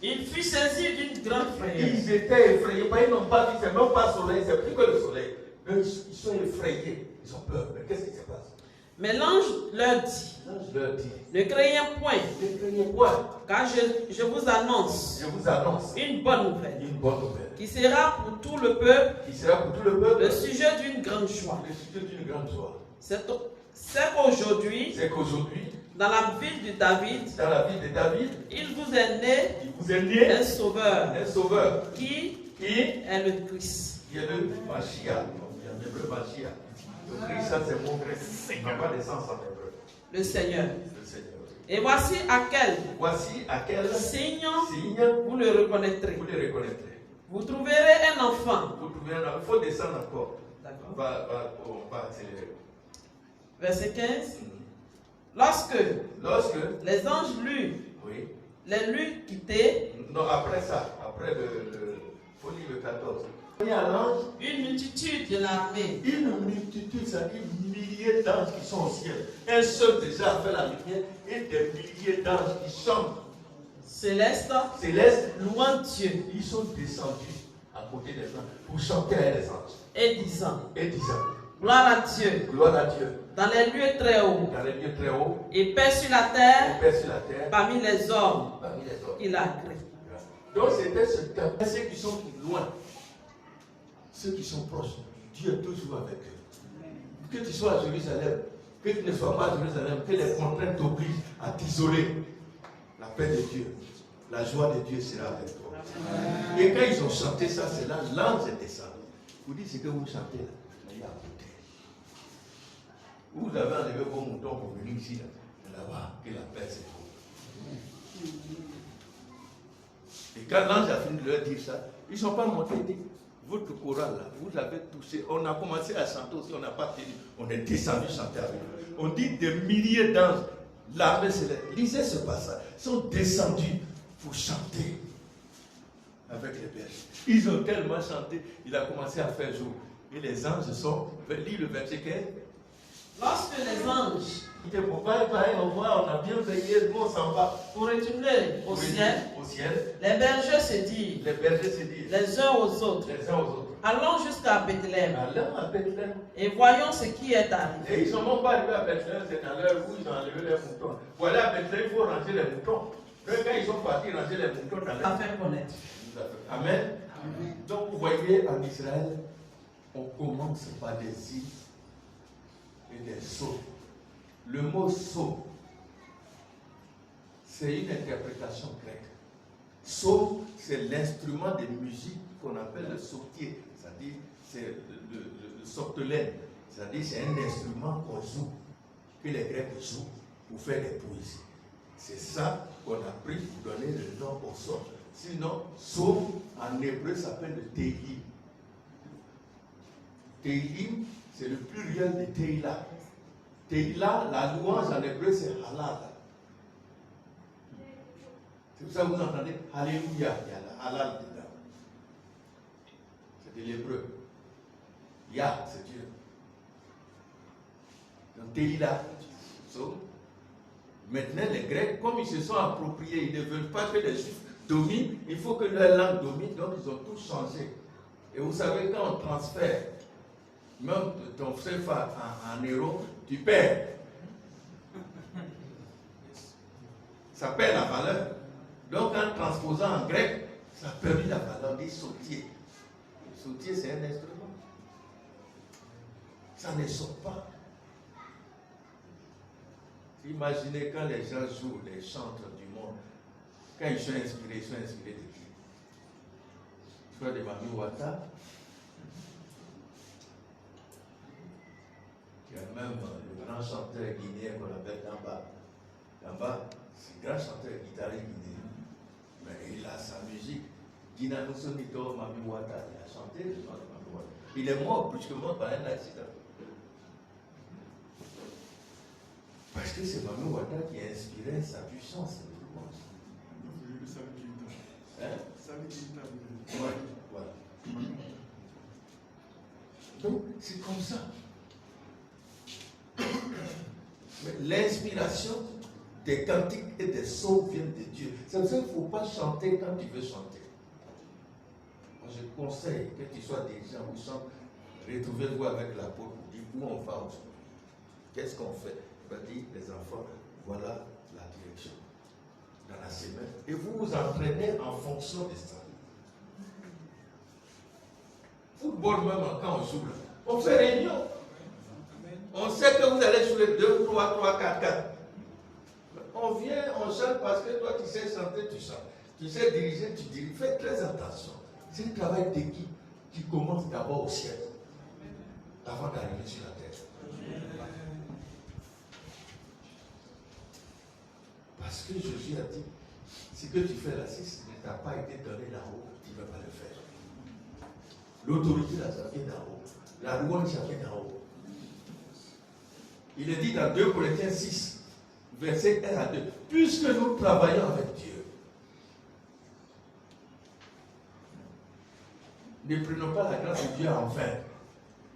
Il fut saisi d'une grande frayeur. Ils étaient effrayés, ils n'ont pas dit, c'est même pas le soleil, c'est plus que le soleil. Mais ils sont effrayés, ils ont peur. Mais qu'est-ce qui se passe? Mais l'ange leur dit, ne craignez point, car je vous annonce une bonne nouvelle, qui sera pour tout le peuple le sujet d'une grande joie. C'est qu'aujourd'hui, dans la ville de David, il vous est né un sauveur qui est le Christ. Qui est le Mashiach. En hébreu, Mashiach. Le Christ, ça c'est mon grec. Ça n'a pas de sens en hébreu. Le Seigneur. Le Seigneur. Et voici à quel signe vous le reconnaîtrez. Vous trouverez un enfant. Il faut descendre encore. D'accord. On va accélérer. Verset 15. Lorsque les anges les lurent quitter. Non, après ça, après faut lire le 14. Il y a l'ange. Une multitude de l'armée. Une multitude, c'est-à-dire milliers d'anges qui sont au ciel. Un seul déjà a fait la lumière et des milliers d'anges qui chantent. Céleste, louant Dieu. Ils sont descendus à côté des anges pour chanter à les anges. Et disant, gloire à Dieu. Dans les lieux très hauts. Et paix sur la terre. Parmi les hommes. Il a créé. Donc c'était ce temps. Ceux qui sont loin, ceux qui sont proches, Dieu est toujours avec eux. Que tu sois à Jérusalem, que tu ne sois pas à Jérusalem, que les contraintes t'obligent à t'isoler. La paix de Dieu, la joie de Dieu sera avec toi. Et quand ils ont chanté ça, c'est là, l'ange est descendu. Vous dites ce que vous chantez là, il y a côté. Vous avez enlevé vos moutons pour venir ici, là-bas, que la paix c'est vous. Et quand l'ange a fini de leur dire ça, ils ne sont pas montés. Ils disent, votre chorale là, vous l'avez touché. On a commencé à chanter aussi, on n'a pas tenu. On est descendu chanter avec eux. On dit des milliers d'anges, l'armée céleste. Lisez ce passage. Ils sont descendus pour chanter avec les bergers. Ils ont tellement chanté, il a commencé à faire jour. Et les anges sont, lis le verset 15. Lorsque les anges, on voit, on a bien veillé, nous on s'en va. pour retourner au ciel, les bergers se disent, les uns aux autres, allons jusqu'à Bethléem. Et voyons ce qui est arrivé. Et ils ne sont même pas arrivés à Bethléem, c'est à l'heure où ils ont enlevé les moutons. Voilà, à Bethléem, il faut ranger les moutons. Quand ils sont partis ranger les moutons, À faire connaître. Amen. Donc vous voyez, en Israël, on commence par des îles et des sceaux. Le mot sceau, c'est une interprétation grecque. Sceau, c'est l'instrument de musique qu'on appelle le sautier, c'est-à-dire c'est le sortelène, c'est-à-dire c'est un instrument qu'on joue, que les Grecs jouent pour faire des poésies. C'est ça qu'on a pris pour donner le nom au son. Sinon, sceau en hébreu s'appelle le Tehillim. Tehillim, c'est le pluriel de Tehillah. Tehillah, la louange en hébreu, c'est halal. C'est pour ça que vous entendez Alléluia, il y a la halal dedans. C'est de l'hébreu. Yah, c'est Dieu. Donc Tehillah. So, maintenant, les Grecs, comme ils se sont appropriés, ils ne veulent pas que les Juifs dominent, il faut que leur langue domine, donc ils ont tout changé. Et vous savez, quand on transfère, même ton CFA en euros, tu perds. Ça perd la valeur. Donc en transposant en grec, ça a perdu la valeur des sautiers. Le sautier, c'est un instrument. Ça ne sort pas. Imaginez quand les gens jouent les chantres du monde, quand ils sont inspirés de qui? Soit de Mami Wata. Il y a même le grand chanteur guinéen qu'on appelle Damba. Damba, c'est un grand chanteur guitariste guinéen. Mais il a sa musique. Dina Nusonito Mami Wata, il a chanté le nom de Mami Wata. Il est mort brusquement par un accident. Parce que c'est Mami Wata qui a inspiré sa puissance. Ouais, voilà. Donc, c'est comme ça. L'inspiration des cantiques et des sons viennent de Dieu. C'est pour ça qu'il ne faut pas chanter quand tu veux chanter. Moi, je conseille que tu sois des gens où chantent, retrouvez-vous avec l'apôtre, dis où on va aujourd'hui. Qu'est-ce qu'on fait? Il va dire, les enfants, voilà la direction dans la semaine. Et vous vous entraînez en fonction de ça. Football même, quand on joue là, on fait réunion. On sait que vous allez jouer 2, 3, 3, 4, 4. On vient, on chante parce que toi tu sais chanter, tu chantes. Tu sais diriger, tu diriges. Fais très attention. C'est un travail d'équipe qui commence d'abord au ciel, avant d'arriver sur la terre. Parce que Jésus a dit, ce que tu fais là-ci, ce ne t'a pas été donné là-haut, tu ne vas pas le faire. L'autorité là, ça vient d'en haut. La louange, ça vient d'en haut. Il est dit dans 2 Corinthiens 6, verset 1 à 2, puisque nous travaillons avec Dieu, ne prenons pas la grâce de Dieu en vain.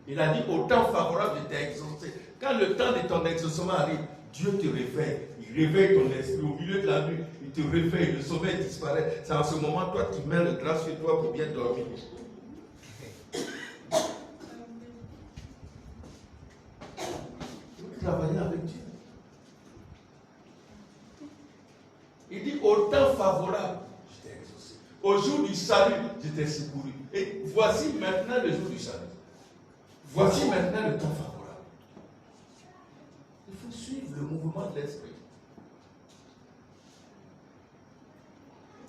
Il a dit, au temps favorable, je t'ai exaucé. Quand le temps de ton exaucement arrive, Dieu te réveille. Il réveille ton esprit au milieu de la nuit. Il te réveille, le sommeil disparaît. C'est en ce moment, toi, tu mets le grâce sur toi pour bien dormir. Travailler avec Dieu. Il dit au temps favorable, je t'ai exaucé. Au jour du salut, je t'ai secouru. Et voici maintenant le jour du salut. Voici maintenant le temps favorable. Il faut suivre le mouvement de l'esprit.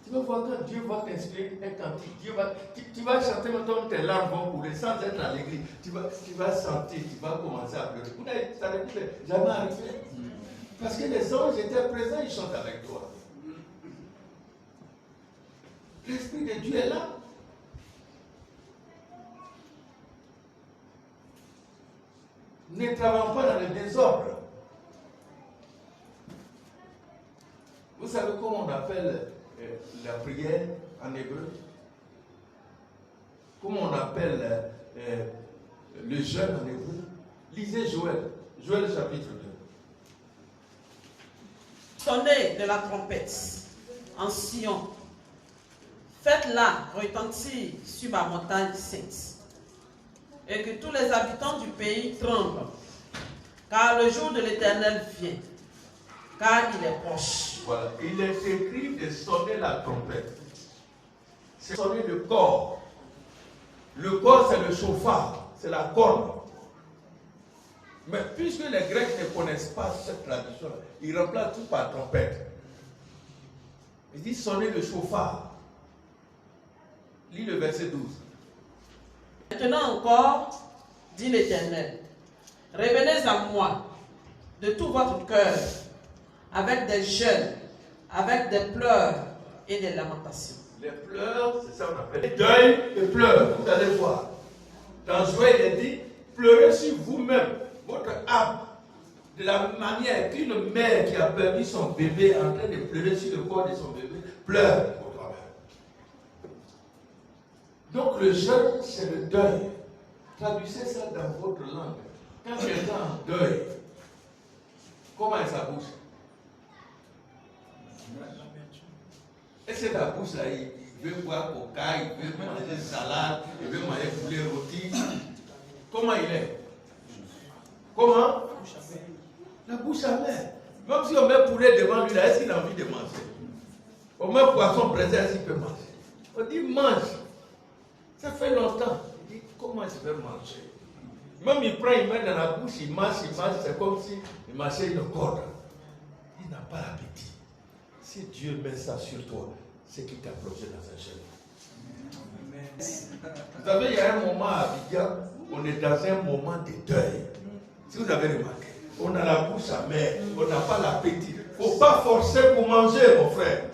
Tu vas voir quand Dieu va t'inspirer un cantique. Tu vas chanter maintenant, tes larmes vont couler sans être à l'église. Tu vas sentir, tu vas commencer à pleurer. Ça ne vous est jamais arrivé. Parce que les anges étaient présents, ils chantent avec toi. L'Esprit de Dieu est là. Ne travaillons pas dans le désordre. Vous savez comment on appelle la prière en hébreu? Comment on appelle le jeûne en hébreu? Lisez Joël. Joël chapitre 2. Sonnez de la trompette en Sion. Faites-la retentir sur ma montagne sainte. Et que tous les habitants du pays tremblent. Car le jour de l'Éternel vient. Car il est proche. Voilà. Il est écrit de sonner la trompette. C'est sonner le corps. Le corps, c'est le chauffard. C'est la corne. Mais puisque les Grecs ne connaissent pas cette tradition, ils remplacent tout par trompette. Il dit sonner le chauffard. Lis le verset 12. Maintenant encore, dit l'Éternel, revenez à moi de tout votre cœur, avec des jeûnes, avec des pleurs et des lamentations. Les pleurs, c'est ça qu'on appelle deuil et pleurs. Vous allez voir. Dans Joël, il est dit, pleurez sur vous-même, votre âme, de la manière qu'une mère qui a perdu son bébé en train de pleurer sur le corps de son bébé, pleure. Donc le jeûne, c'est le deuil. Traduisez ça dans votre langue. Quand quelqu'un est en deuil, comment est sa bouche? Est-ce que ta bouche là, il veut boire coca, il veut manger salade, il veut manger poulet rôti? Comment il est? Comment? La bouche amère. Même si on met poulet devant lui là, est-ce qu'il a envie de manger? On met poisson pressé, est-ce qu'il peut manger? On dit mange. Ça fait longtemps. Il dit, comment je vais manger? Même il prend, il met dans la bouche, il marche, c'est comme si il marchait une corde. Il n'a pas l'appétit. Si Dieu met ça sur toi, c'est qu'il t'a plongé dans un jeûne. Vous savez, il y a un moment à Abidjan, on est dans un moment de deuil. Si vous avez remarqué, on a la bouche amère, on n'a pas l'appétit. Il ne faut pas forcer pour manger, mon frère.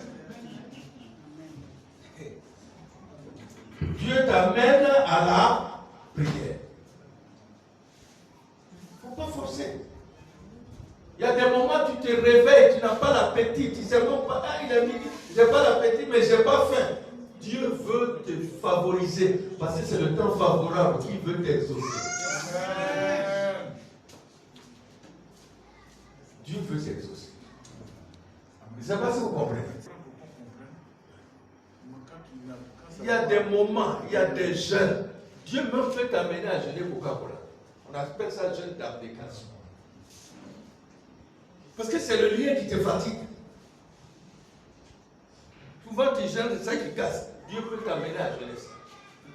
Dieu t'amène à la prière. Il ne faut pas forcer. Il y a des moments où tu te réveilles, tu n'as pas l'appétit, tu ne sais même pas, il a midi, je n'ai pas l'appétit, mais je n'ai pas faim. Dieu veut te favoriser, parce que c'est le temps favorable qu'il veut t'exaucer. Dieu veut t'exaucer. Je ne sais pas si vous comprenez. Il y a des moments, il y a des jeûnes. Dieu même peut t'amener à jeûner Coca-Cola. On appelle ça jeûne d'abnégation. Parce que c'est le lien qui te fatigue. Souvent, tu jeûnes, c'est ça qui casse. Dieu peut t'amener à jeûner ça.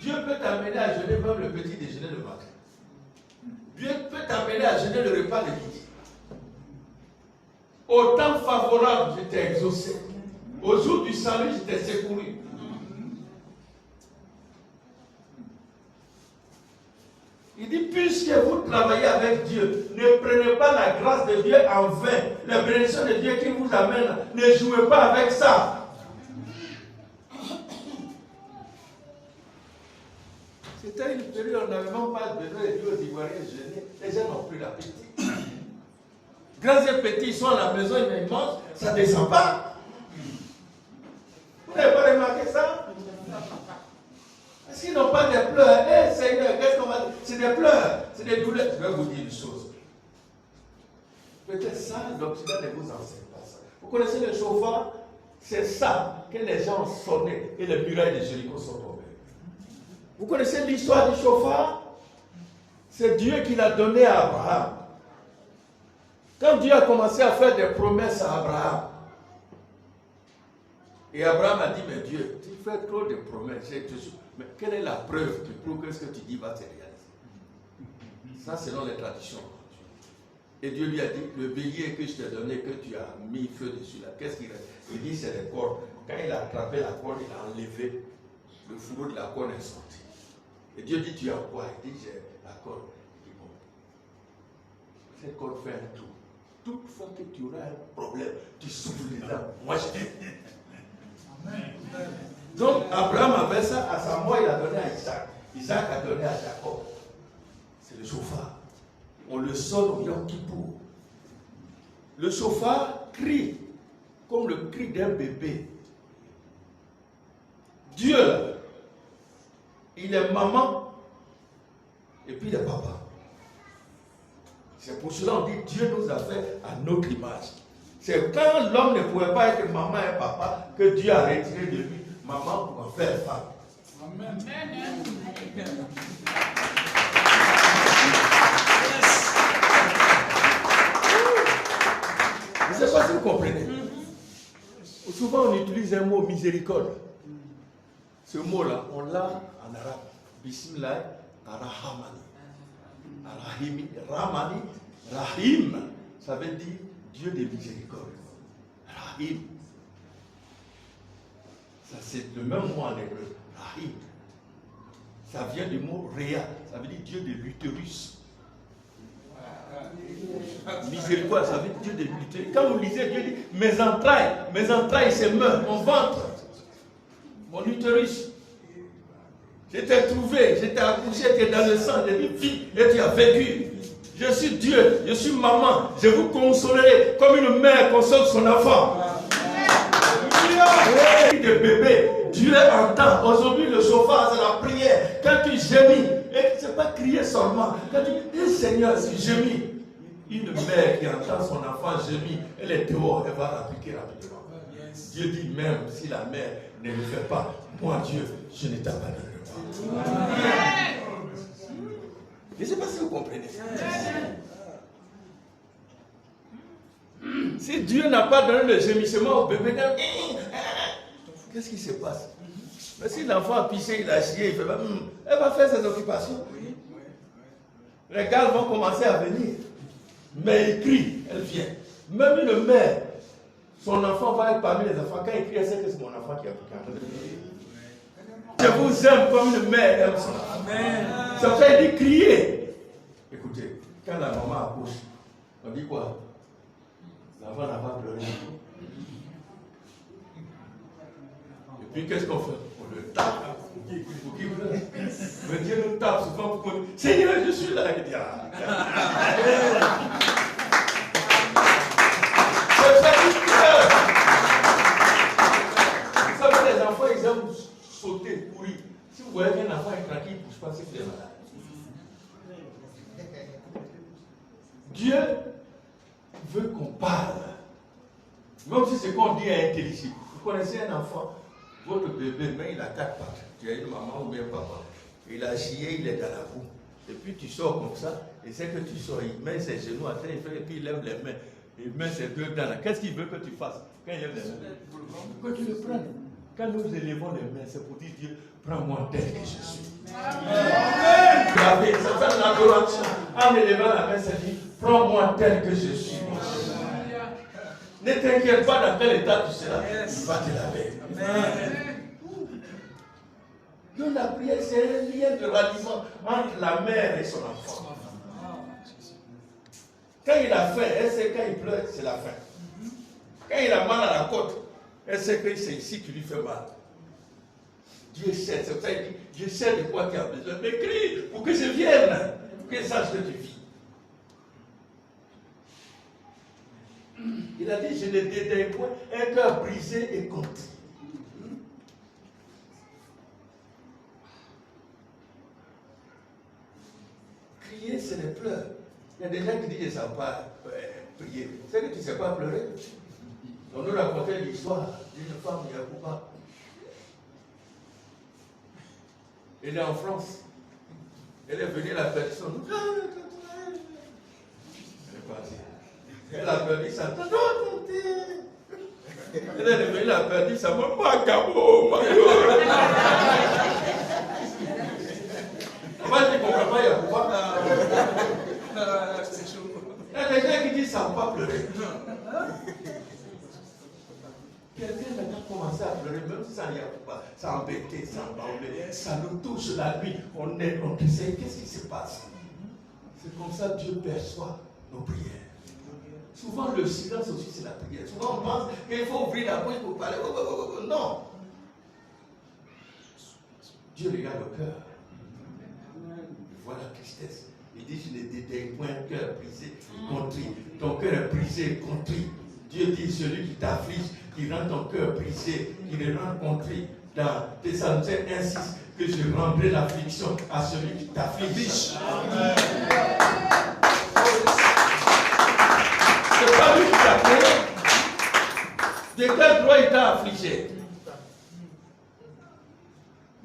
Dieu peut t'amener à jeûner même le petit déjeuner le matin. Dieu peut t'amener à jeûner le repas de midi. Au temps favorable, je t'ai exaucé. Au jour du salut, je t'ai secouru. Il dit, puisque vous travaillez avec Dieu, ne prenez pas la grâce de Dieu en vain. La bénédiction de Dieu qui vous amène, ne jouez pas avec ça. C'était une période où on n'avait même pas besoin de Dieu aux Ivoiriens jeûner. Les gens n'ont plus l'appétit. Grands et petits, ils sont à la maison, ils mangent, ça ne descend pas. Vous n'avez pas remarqué ça? Est-ce qu'ils n'ont pas des pleurs? Eh Seigneur, qu'est-ce qu'on va dire? C'est des pleurs, c'est des douleurs. Je vais vous dire une chose. Peut-être ça, l'Occident ne vous enseigne pas ça. Vous connaissez le chauffard? C'est ça que les gens ont sonné et les murailles de Jéricho sont tombées. Vous connaissez l'histoire du chauffard? C'est Dieu qui l'a donné à Abraham. Quand Dieu a commencé à faire des promesses à Abraham, et Abraham a dit, mais Dieu, tu fais trop de promesses. Mais quelle est la preuve qui prouve que ce que tu dis va se réaliser? Ça, selon les traditions. Et Dieu lui a dit, le bélier que je t'ai donné, que tu as mis feu dessus, là, qu'est-ce qu'il reste? Il dit, c'est des cordes. Quand il a attrapé la corde, il a enlevé. Le fourreau de la corde est sorti. Et Dieu dit, tu as quoi? Il dit, j'ai la corde. Il dit, bon, cette corde fait un tour. Toute fois que tu auras un problème, tu souffles les dents. Moi, je t'aime. Donc, Abraham avait ça, à sa mort, il a donné à Isaac. Isaac a donné à Jacob. C'est le chauffard. On le sonne au Yom Kippour. Le chauffard crie comme le cri d'un bébé. Dieu, il est maman et puis il est papa. C'est pour cela qu'on dit Dieu nous a fait à notre image. C'est quand l'homme ne pouvait pas être maman et papa que Dieu a retiré de lui maman pour en faire femme. Amen. Je ne sais pas si vous comprenez. Souvent on utilise un mot miséricorde. Ce mot-là, on l'a en arabe. Bismillah ar-Rahmani. Rahimi, Ramani, Rahim, ça veut dire Dieu de miséricorde. Rahim. Ça c'est le même mot en hébreu. Rahim. Ça vient du mot Réa. Ça veut dire Dieu de l'utérus. Miséricorde, ça veut dire Dieu de l'utérus. Quand vous lisez, Dieu dit mes entrailles se meurent, mon ventre, mon utérus. Je t'ai trouvé, je t'ai accouché, tu es dans le sang, j'ai dit vie et tu as vécu. Je suis Dieu, je suis maman, je vous consolerai comme une mère console son enfant. De bébé, Dieu entend. Aujourd'hui, le chauffard, c'est la prière. Quand tu gémis, et c'est pas crier seulement. Quand tu dis, Seigneur, si gémis, une mère qui entend son enfant gémir, elle est dehors, elle va l'appliquer rapidement. Dieu dit même si la mère ne le fait pas, moi Dieu, je ne t'abandonnerai pas. Je ne sais pas si vous comprenez. Si Dieu n'a pas donné le gémissement au bébé, qu'est-ce qui se passe? Mais si l'enfant a pissé, il a chié, il fait pas, elle va faire ses occupations. Les gars vont commencer à venir. Mais il crie, elle vient. Même une mère, son enfant va être parmi les enfants. Quand il crie, elle sait que c'est mon enfant qui a pris. Je vous aime comme une mère aime son enfant. Ça fait dire crier. Écoutez, quand la maman accouche, on dit quoi? L'enfant n'a pas pleuré. Et puis qu'est-ce qu'on fait? On le tape. Pour qu'il pleure. Mais Dieu nous tape souvent pour qu'on dise Seigneur, je suis là. Il dit Vous savez, les enfants, ils aiment sauter, courir. Si vous voyez qu'un enfant est tranquille, il ne bouge pas, c'est qu'il est malade. Dieu veut qu'on parle. Même si ce qu'on dit est intelligible. Vous connaissez un enfant, votre bébé, mais il n'attaque pas. Tu as une maman ou bien papa. Il a chié, il est dans la boue. Et puis tu sors comme ça, et c'est que tu sors, il met ses genoux à terre, et puis il lève les mains. il met ses deux dents là. Qu'est-ce qu'il veut que tu fasses quand il lève les mains? Que tu le prennes. Quand nous élevons les mains, c'est pour dire Dieu, prends-moi tel que je suis. Amen. C'est ça l'adoration. En élevant la main, c'est dire, prends-moi tel que je suis. Ne t'inquiète pas dans quel état tu seras. Il va te laver. Donc la prière, c'est un lien de ralliement entre la mère et son enfant. Quand il a faim, elle sait quand il pleure, c'est la faim. Quand il a mal à la côte, elle sait que c'est ici qui lui fait mal. Dieu sait, c'est pour ça qu'il dit, Dieu sait de quoi tu as besoin. Mais crie pour que je vienne, pour que je sache que tu vis. Il a dit, je ne dédaille point un cœur brisé et contrit. Crier, c'est les pleurs. Il y a des gens qui disent, je ne sais pas prier. C'est que tu ne sais pas pleurer. On nous racontait l'histoire d'une femme, Yacouba. Elle est en France. Elle est venue, elle a perdu son nom. Elle est partie. Elle a perdu sa tante. Elle est venue, elle a perdu sa maman. Comment tu ne comprends pas, Yacouba? Il y a des gens qui disent, ça ne va pas pleurer. Quelqu'un maintenant commencé à pleurer, même si ça n'y a pas, ça embêtait, ça embêtait, ça nous touche la nuit, on sait qu'est-ce qui se passe. C'est comme ça que Dieu perçoit nos prières. Souvent le silence aussi c'est la prière. Souvent on pense qu'il faut ouvrir la bouche pour parler. Non. Dieu regarde le cœur. Il voit la tristesse. Il dit, je ne dédaille point un cœur brisé, contrit. Ton cœur est brisé, contrit. Dieu dit, celui qui t'afflige, qui rend ton cœur brisé, qui le rend contrit. Dans Thessaloniciens 1:6, que je rendrai l'affliction à celui qui t'afflige. C'est pas lui qui t'a créé. De quel droit il t'a affligé?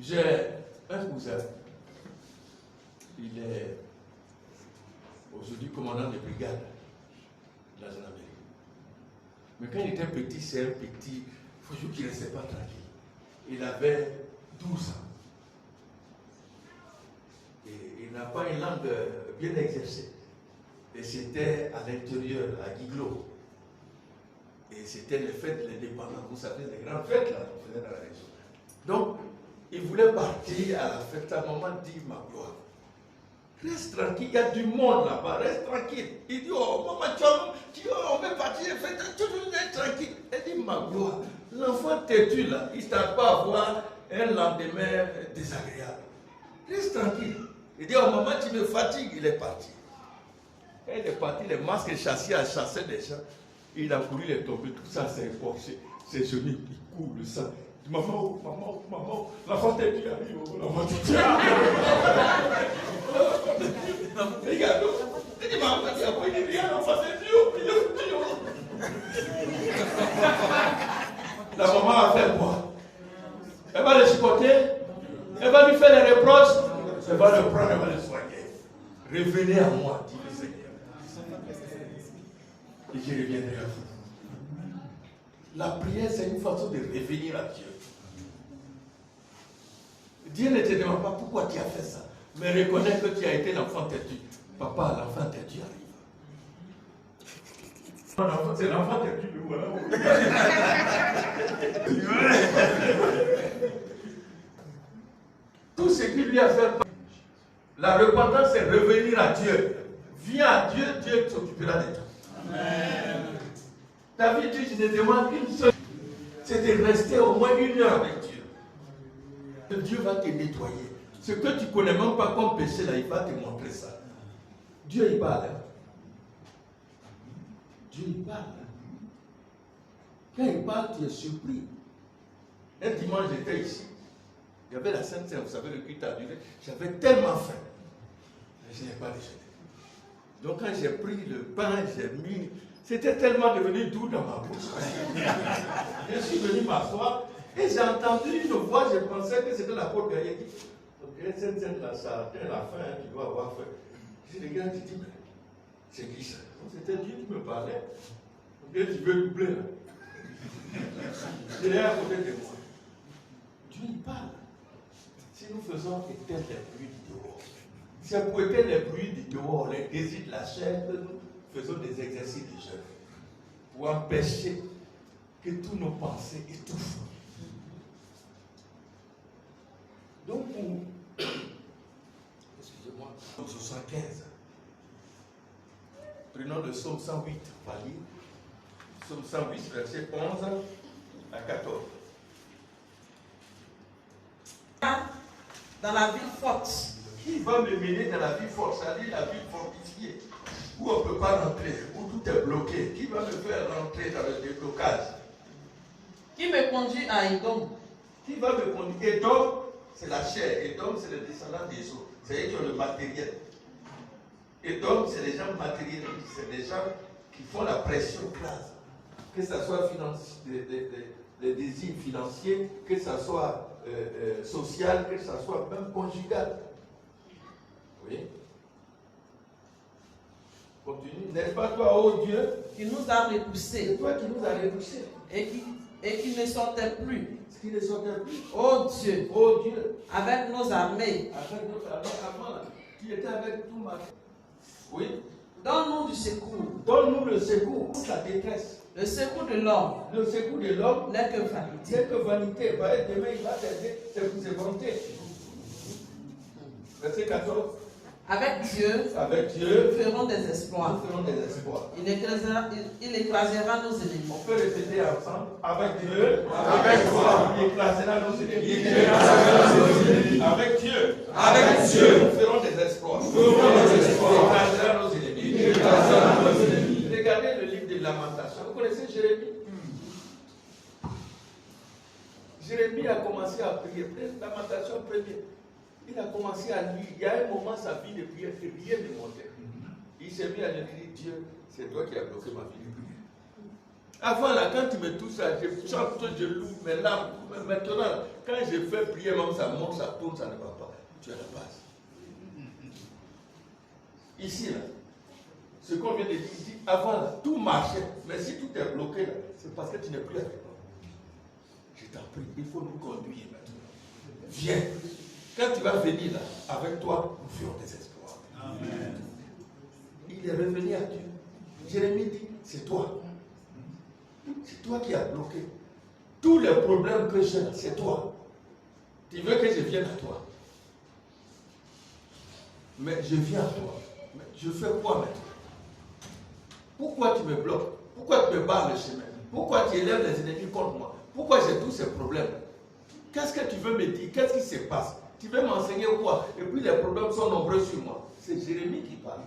J'ai un cousin. Il est aujourd'hui commandant de brigade de la gendarmerie. Mais quand il était petit, c'est un petit, il faut juste qu'il ne restait pas tranquille. Il avait 12 ans. Et il n'a pas une langue bien exercée. Et c'était à l'intérieur, à Guiglo. Et c'était les fêtes de l'indépendance. Vous savez, les grandes fêtes là, qu'on faisait dans la région. Donc, il voulait partir à la fête. Sa maman dit, ma gloire, reste tranquille, il y a du monde là-bas, reste tranquille. Il dit, oh maman, on veut partir, tu veux être tranquille. Elle dit, ma gloire, l'enfant têtu là, il ne tarde pas à avoir un lendemain désagréable. Reste tranquille. Il dit, oh maman, tu me fatigues, il est parti. Quand il est parti, les masques chassés à chasser des gens. Il a couru, il est tombé, tout ça s'est écorché. Ses genoux, il coule le sang. Il dit, maman, l'enfant têtu arrive, l'enfant têtu arrive. Regarde, il dit, maman, il dit, rien, l'enfant têtu, la maman a fait quoi? Elle va le supporter, elle va lui faire les reproches, elle va le prendre, elle va le soigner. Revenez à moi, dit le Seigneur. Et je reviendrai à vous. La prière, c'est une façon de revenir à Dieu. Dieu ne te demande pas pourquoi tu as fait ça, mais reconnais que tu as été l'enfant têtu. Papa, l'enfant têtu arrive. C'est l'enfant têtu, le voilà. Tout ce qui lui a fait, la repentance, c'est revenir à Dieu. Viens à Dieu, Dieu s'occupera de toi. Amen. David dit, je ne demande qu'une seule, c'est de rester au moins 1 heure avec Dieu. Dieu va te nettoyer. Ce que tu ne connais même pas comme péché, là, il va te montrer ça. Dieu, il parle. Hein? Dieu, il parle. Quand il parle, tu es surpris. Un dimanche, j'étais ici. Il y avait la Sainte Seine, vous savez, le culte a duré. J'avais tellement faim. Mais je n'ai pas déjeuné. Donc quand j'ai pris le pain, j'ai mis... C'était tellement devenu doux dans ma bouche. Je suis venu m'asseoir et j'ai entendu une voix, je pensais que c'était la porte derrière qui dit, ok, Sainte Seine, là, ça atteint la fin, hein, tu dois avoir faim. Je regarde, je dis, mais c'est qui ça? C'était Dieu qui me parlait. Et tu veux doubler là. Il est à côté de moi. Dieu il parle. Si nous faisons éteindre les bruits du dehors, c'est pour éteindre les bruits du dehors, les désirs de la chair, que nous faisons des exercices de jeûne. Pour empêcher que tous nos pensées étouffent. Donc, excusez-moi, au 75, prenons le psaume 108, on va lire. Psaume 108, verset 11 à 14. Dans la ville forte. Qui va me mener dans la ville forte, c'est-à-dire la ville fortifiée, où on ne peut pas rentrer, où tout est bloqué? Qui va me faire rentrer dans le déblocage? Qui me conduit à Édom? Qui va me conduire? Édom, c'est la chair. Édom, c'est le descendant des eaux. C'est eux qui ont le matériel. Édom, c'est les gens matériels. C'est des gens qui font la pression classe. Que ce soit les désirs financiers, que ce soit social, que ce soit même conjugal. Oui. Continue. N'est-ce pas toi, ô Dieu, qui nous a repoussés? c'est toi qui nous as repoussés. Et qui ne sortait plus. Ce qui ne sortait plus. Ô Dieu, avec nos armées. Avec notre armée, avant, qui était avec tout ma. Oui. Donne-nous du secours. Donne-nous le secours pour la détresse. Le secours de l'homme. Le secours de l'homme n'est que vanité. N'est que vanité. Demain, il va t'aider, c'est pour ses volontés. Verset 14. Avec Dieu, nous ferons des exploits. Il écrasera nos ennemis. On peut répéter ensemble. Avec Dieu, il écrasera nos ennemis. Avec Dieu, nous ferons des exploits. Il écrasera nos ennemis. Regardez le livre de Lamentation. Vous connaissez Jérémie? Jérémie a commencé à prier. Lamentation première. Il a commencé à lire. Il y a un moment, sa vie de prière, rien ne montait. Il s'est mis à écrire, Dieu, c'est toi qui as bloqué ma vie de prière. Avant, là, quand tu me touches, je chante, je loue mes larmes. Maintenant, quand je fais prier, même ça monte, ça tourne, ça ne va pas. Tu as la base. Ici, là, ce qu'on vient de dire, ici, avant, là, tout marchait. Mais si tout est bloqué, là, c'est parce que tu n'es plus avec moi. Je t'en prie, il faut nous conduire maintenant. Viens. Quand tu vas venir là, avec toi, nous ferons des exploits. Amen. Il est revenu à Dieu. Jérémie dit, c'est toi. C'est toi qui as bloqué. Tous les problèmes que j'ai, c'est toi. Tu veux que je vienne à toi. Mais je viens à toi. Mais je fais quoi maintenant? Pourquoi tu me bloques? Pourquoi tu me barres le chemin? Pourquoi tu élèves les ennemis contre moi? Pourquoi j'ai tous ces problèmes? Qu'est-ce que tu veux me dire? Qu'est-ce qui se passe? Tu veux m'enseigner quoi? Et puis les problèmes sont nombreux sur moi. C'est Jérémie qui parle.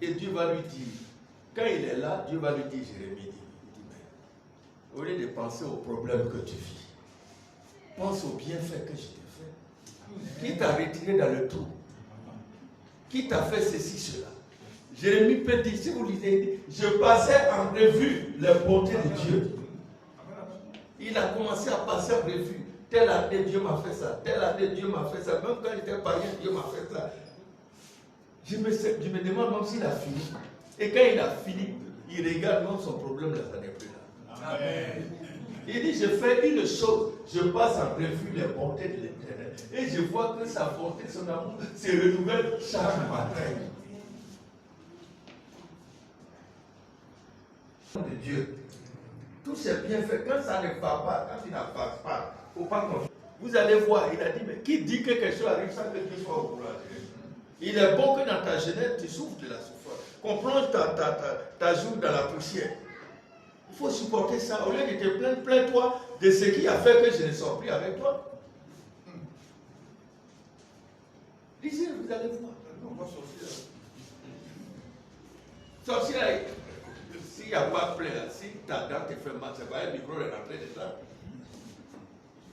Et Dieu va lui dire, quand il est là, Dieu va lui dire, Jérémie, il dit, mais, au lieu de penser aux problèmes que tu vis, pense aux bienfaits que je t'ai fait. Qui t'a retiré dans le trou? Qui t'a fait ceci, cela? Jérémie peut dire, si vous lisez, je passais en revue les bontés de Dieu. Il a commencé à passer en revue. Telle année, Dieu m'a fait ça. Telle année, Dieu m'a fait ça. Même quand j'étais païen, Dieu m'a fait ça. Je me demande même s'il a fini. Et quand il a fini, il regarde même son problème, là, ça n'est plus là. Amen. Il dit, je fais une chose. Je passe en revue les bontés de l'Éternel. Et je vois que sa bonté, son amour, se renouvelle chaque matin. De Dieu. Tout c'est bien fait. Quand ça ne va pas, quand il n'avance pas, il ne faut pas confier. Vous allez voir, il a dit, mais qui dit que quelque chose arrive sans que Dieu soit au courant? Il est bon que dans ta jeunesse, tu souffres de la souffrance. Qu'on plonge ta joue dans la poussière. Il faut supporter ça. Au lieu de te plaindre, plains-toi de ce qui a fait que je ne sors plus avec toi. Lisez, vous allez voir. On va sortir. Sorcière. S'il n'y a pas plein, si ta dent te fait mal, c'est pas un micro de rentrer dedans.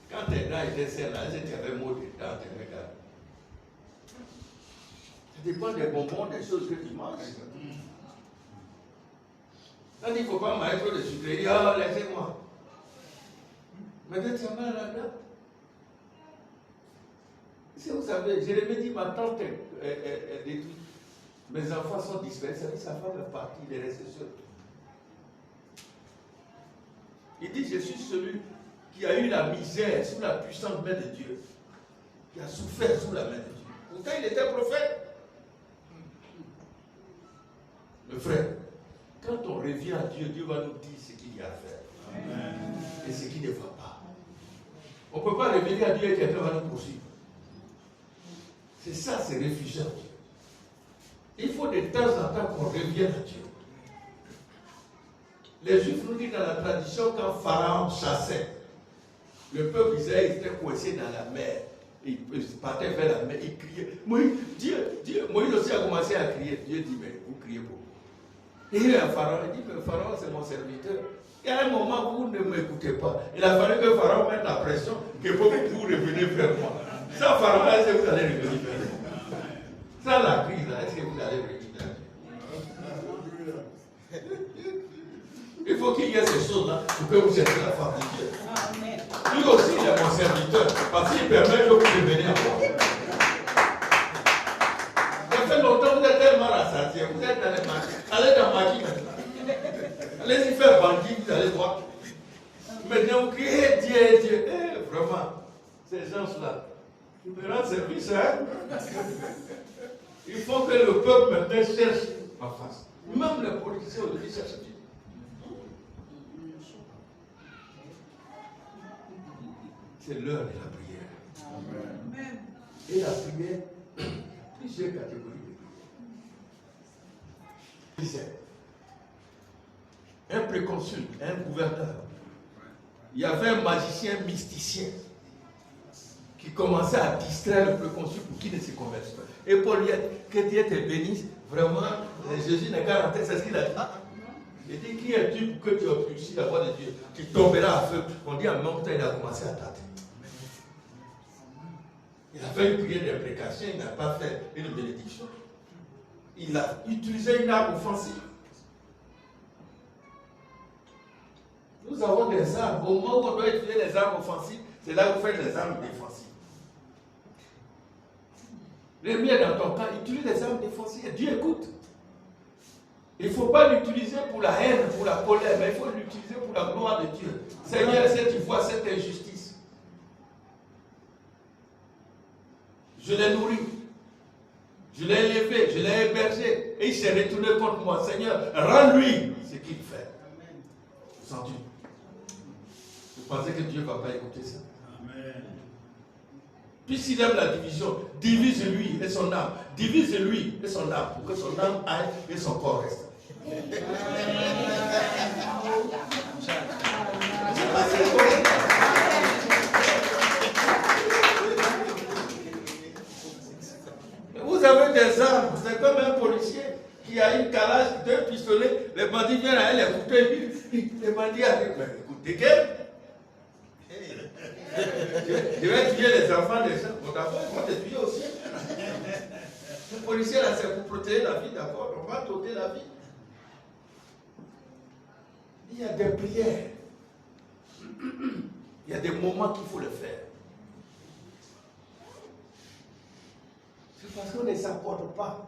Quand tes dents étaient serrées, là, tu avais mot dedans, tu regardes. Ça dépend des bonbons, des choses que tu manges. Quand il ne faut pas manger trop de sucre, il dit, oh, laissez-moi. Mais quand tu as mal là-dedans, si vous savez, Jérémie dit, ma tante est détruite. Mes enfants sont disparus. Ça dit sa femme est partie, il est resté seul. Il dit, je suis celui qui a eu la misère sous la puissante main de Dieu, qui a souffert sous la main de Dieu. Pourtant, il était prophète. Le frère, quand on revient à Dieu, Dieu va nous dire ce qu'il y a à faire. Amen. Et ce qui ne va pas. On ne peut pas revenir à Dieu et quelqu'un va nous poursuivre. C'est ça, c'est réfugié à Dieu. Il faut de temps en temps qu'on revienne à Dieu. Les Juifs nous disent dans la tradition, quand Pharaon chassait, le peuple d'Israël était coincé dans la mer. Il partait vers la mer, il criait. Moïse aussi a commencé à crier. Dieu dit, mais vous criez beaucoup. Et il est à Pharaon, il dit, mais Pharaon c'est mon serviteur. Il y a un moment où vous ne m'écoutez pas. Il a fallu que Pharaon mette la pression, que vous revenez vers moi. Sans Pharaon, est-ce que vous allez revenir vers moi? Sans la crise, est-ce que vous allez revenir vers moi? Il faut qu'il y ait ces choses-là pour que vous cherchiez la face de Dieu. Lui aussi, il est mon serviteur, parce qu'il permet que vous reveniez à moi. Ça fait longtemps que vous êtes tellement rassasiés, vous êtes dans les maquis. Allez dans ma maquis maintenant. Allez-y faire banquier, vous allez voir. Maintenant, vous criez Dieu. Vraiment, ces gens-là, ils me rendent service, hein? Il faut que le peuple maintenant cherche ma face. Même les politiciens aujourd'hui cherchent Dieu. C'est l'heure de la prière. Amen. Et la prière, plusieurs catégories de prière. Un préconsul, un gouverneur. Il y avait un magicien mysticien qui commençait à distraire le préconsul pour qu'il ne se convertisse pas. Et Paul dit, que Dieu te bénisse, vraiment, Jésus n'est qu'à rentrer, c'est ce qu'il a dit. Il dit, qui es-tu pour que tu obscurcis la voix de Dieu? Tu tomberas à feu. On dit, en même temps, il a commencé à tâter. Il a fait une prière d'imprécation, il n'a pas fait une bénédiction. Il a utilisé une arme offensive. Nous avons des armes. Au moment où on doit utiliser les armes offensives, c'est là où on fait les armes défensives. Le mieux dans ton cas, utilise les armes défensives et Dieu écoute. Il ne faut pas l'utiliser pour la haine, pour la colère, mais il faut l'utiliser pour la gloire de Dieu. Seigneur, si tu vois cette injustice, je l'ai nourri, je l'ai élevé, je l'ai hébergé, et il s'est retourné contre moi. Seigneur, rends-lui ce qu'il fait. Sens-tu? Vous pensez que Dieu ne va pas écouter ça? Amen. Puisqu'il aime la division, divise-lui et son âme. Divise-lui et son âme, pour que son âme aille et son corps reste. Vous avez des armes, c'est comme un policier qui a une calage, 2 pistolets, les bandits viennent à elle écouter, les bandits arrivent, mais écoutez quel? Je vais tuer les enfants des gens, bon d'abord ils vont te tuer aussi. Le policier là c'est pour protéger la vie d'abord, on va t'ôter la vie. Il y a des prières, il y a des moments qu'il faut le faire. C'est parce qu'on ne s'accorde pas.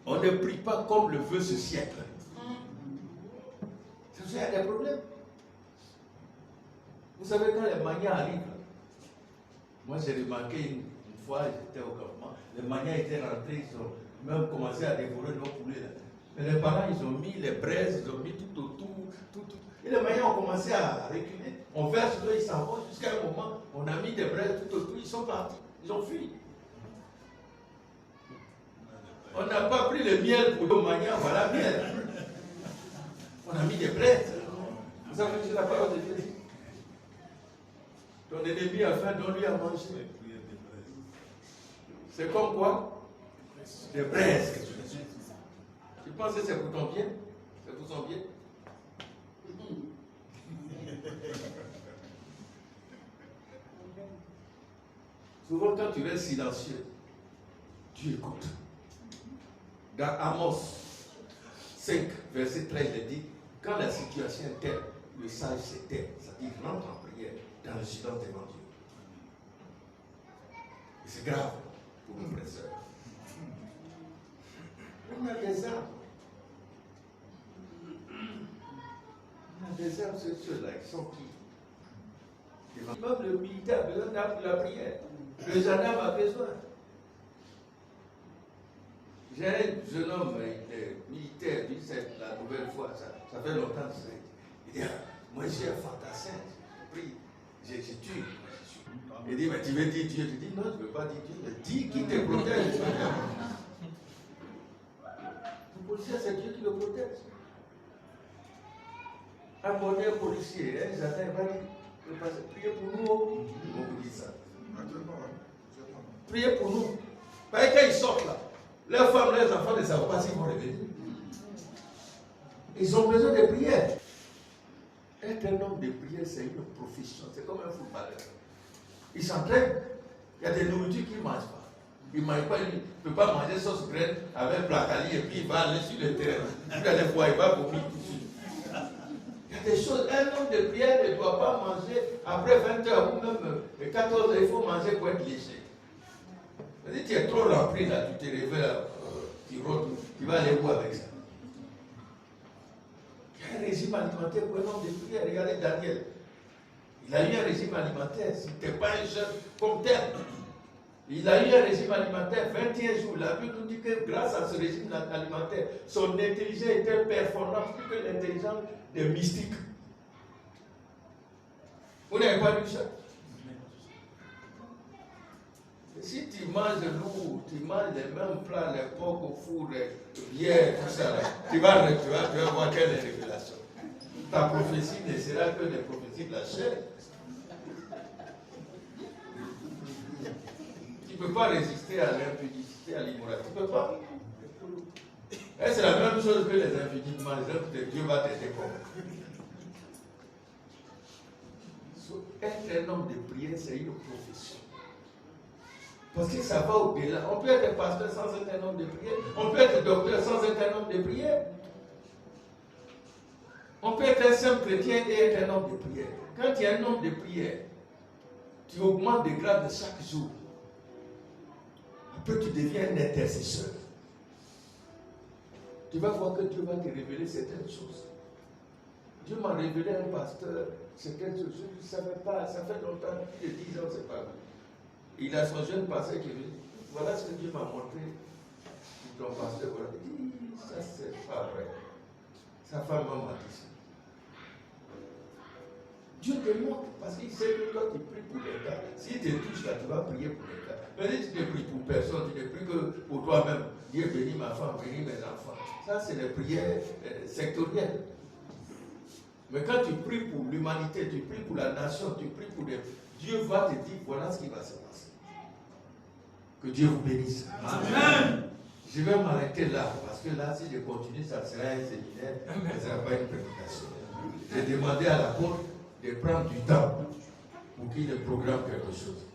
On ne prie pas comme le veut ce siècle. C'est ça, il y a des problèmes. Vous savez, quand les manias arrivent, moi j'ai remarqué une fois, j'étais au campement, les manias étaient rentrés, ils ont même commencé à dévorer nos poulets. Là. Mais les parents, ils ont mis les braises, ils ont mis tout autour, tout. Et les manias ont commencé à reculer. On verse l'eau, ils s'en vont, jusqu'à un moment, on a mis des braises tout autour, ils sont partis, ils ont fui. On n'a pas pris le miel pour le manias, voilà le miel. On a mis des braises. Vous savez que c'est la parole de Dieu. Ton ennemi a faim, donne-lui à manger. C'est comme quoi? Des braises. Tu penses que c'est pour ton bien? C'est pour son bien? Souvent, quand tu restes silencieux, tu écoutes. Dans Amos 5, verset 13, il dit, quand la situation est telle, le sage se tait, c'est-à-dire rentre en prière dans le silence devant Dieu. Et c'est grave pour nos frères et sœurs. On a des armes. On a des armes, c'est ceux-là qui sont qui? Même le militaire a besoin d'armes pour la prière. Le gendarme a besoin. J'ai un jeune homme, il est militaire, il dit c'est la nouvelle fois, ça fait longtemps que c'est. Il dit, moi j'ai un fantassin, je prie, je tue. Il dit, mais tu veux dire Dieu? Tu dis, non, je ne veux pas dire Dieu, mais dis qui te protège. Le policier, c'est Dieu qui le protège. Un modèle policier, un gendarme va dire, priez pour nous, on vous dit ça. Priez pour nous. Parce que quand ils sortent là, leurs femmes, leurs enfants ne savent pas s'ils vont revenir. Ils ont besoin de prière. Être un homme de prière, c'est une profession. C'est comme un footballeur. Il s'entraîne. Il y a des nourritures qu'il ne mange pas. Il ne mange pas, il ne peut pas manger sauce graine avec placali et puis il va aller sur le terrain. Puis il y a des fois, il va vomir tout de suite. Il y a des choses. Un homme de prière ne doit pas manger après 20 heures ou même 14 heures. Il faut manger pour être léger. C'est-à-dire, tu es trop rempli là, tu te réveilles, tu vas aller où avec ça? Il y a un régime alimentaire pour un homme de prière. Regardez Daniel. Il a eu un régime alimentaire. Si tu n'es pas un jeune comme tel, il a eu un régime alimentaire 21 jours. La Bible nous dit que grâce à ce régime alimentaire, son intelligence était performante plus que l'intelligence des mystiques. Vous n'avez pas lu ça? Si tu manges lourd, tu manges les mêmes plats, les porcs au four, les bières, tout ça, là, tu vas voir quelle est la révélation. Ta prophétie ne sera que les prophéties de la chair. Tu ne peux pas résister à l'impudicité, à l'immoralité. Tu ne peux pas. Et c'est la même chose que les impudiques mangent. Dieu va t'aider comme. Être un homme de prière, c'est une profession. Parce que ça va au-delà. On peut être pasteur sans être un homme de prière. On peut être docteur sans être un homme de prière. On peut être un simple chrétien et être un homme de prière. Quand tu es un homme de prière, tu augmentes de grade chaque jour. Après, tu deviens un intercesseur. Tu vas voir que Dieu va te révéler certaines choses. Dieu m'a révélé un pasteur, certaines choses. Je ne savais pas, ça fait longtemps, plus de 10 ans, c'est pas vrai. Il a son jeune pasteur qui dit, voilà ce que Dieu m'a montré. Ton pasteur, voilà. Il dit, ça c'est pas vrai. Sa femme m'a dit ça. Dieu te montre, parce qu'il sait que toi tu pries pour les gars. S'il te touche là, tu vas prier pour les gars. Mais si tu ne pries pour personne, tu ne pries que pour toi-même. Dieu bénit ma femme, bénit mes enfants. Ça, c'est les prières sectorielles. Mais quand tu pries pour l'humanité, tu pries pour la nation, tu pries pour les... Dieu va te dire, voilà ce qui va se passer. Que Dieu vous bénisse. Amen. Je vais m'arrêter là, parce que là, si je continue, ça sera un séminaire, mais ça ne sera pas une prédication. J'ai demandé à l'apôtre de prendre du temps pour qu'il programme quelque chose.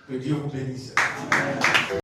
Que Dieu vous bénisse. Amen.